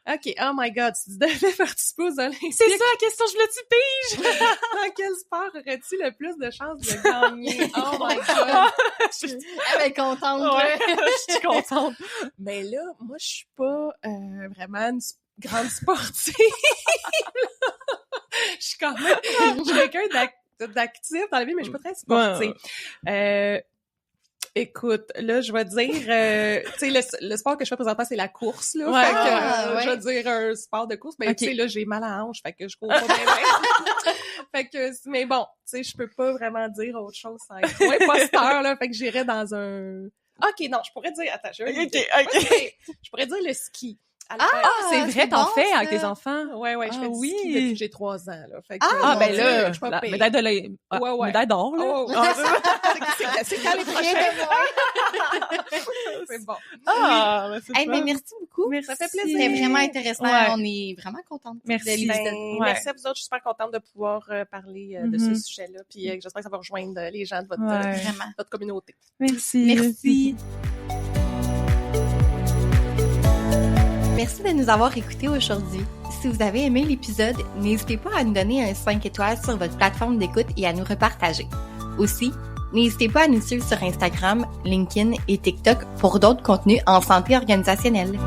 OK, oh my God, tu devais participer aux Olympiques. C'est ça la question, je le pige! Dans quel sport aurais-tu le plus de chances de gagner? Oh my God! Elle est contente. Je suis contente. Mais là, moi, je suis pas vraiment une grande sportive. Je suis quand même... Je suis quelqu'un d'actif dans la vie, mais je suis pas très sportive. Écoute, là, je vais dire, tu sais, le sport que je fais présentement, c'est la course, là. Je vais dire un sport de course. Mais tu sais, là, j'ai mal à la hanche, fait que je cours pas bien. Fait que, mais bon, tu sais, je peux pas vraiment dire autre chose sans être trop imposteur, là. Fait que j'irais dans un... OK, non, je pourrais dire... Attends, je pourrais dire le ski. C'est vrai, t'en fais avec tes enfants? Ouais, je fais du ski depuis que j'ai 3 ans, là. Fait que, ben là, la médaille d'or, là. C'est quand les prochains. C'est bon. Mais merci beaucoup. Ça fait plaisir. C'était vraiment intéressant. On est vraiment contente. Merci. Merci à vous autres. Je suis super contente de pouvoir parler de ce sujet-là. Puis j'espère que ça va rejoindre les gens de votre communauté. Merci. Merci de nous avoir écoutés aujourd'hui. Si vous avez aimé l'épisode, n'hésitez pas à nous donner un 5 étoiles sur votre plateforme d'écoute et à nous repartager. Aussi, N'hésitez pas à nous suivre sur Instagram, LinkedIn et TikTok pour d'autres contenus en santé organisationnelle.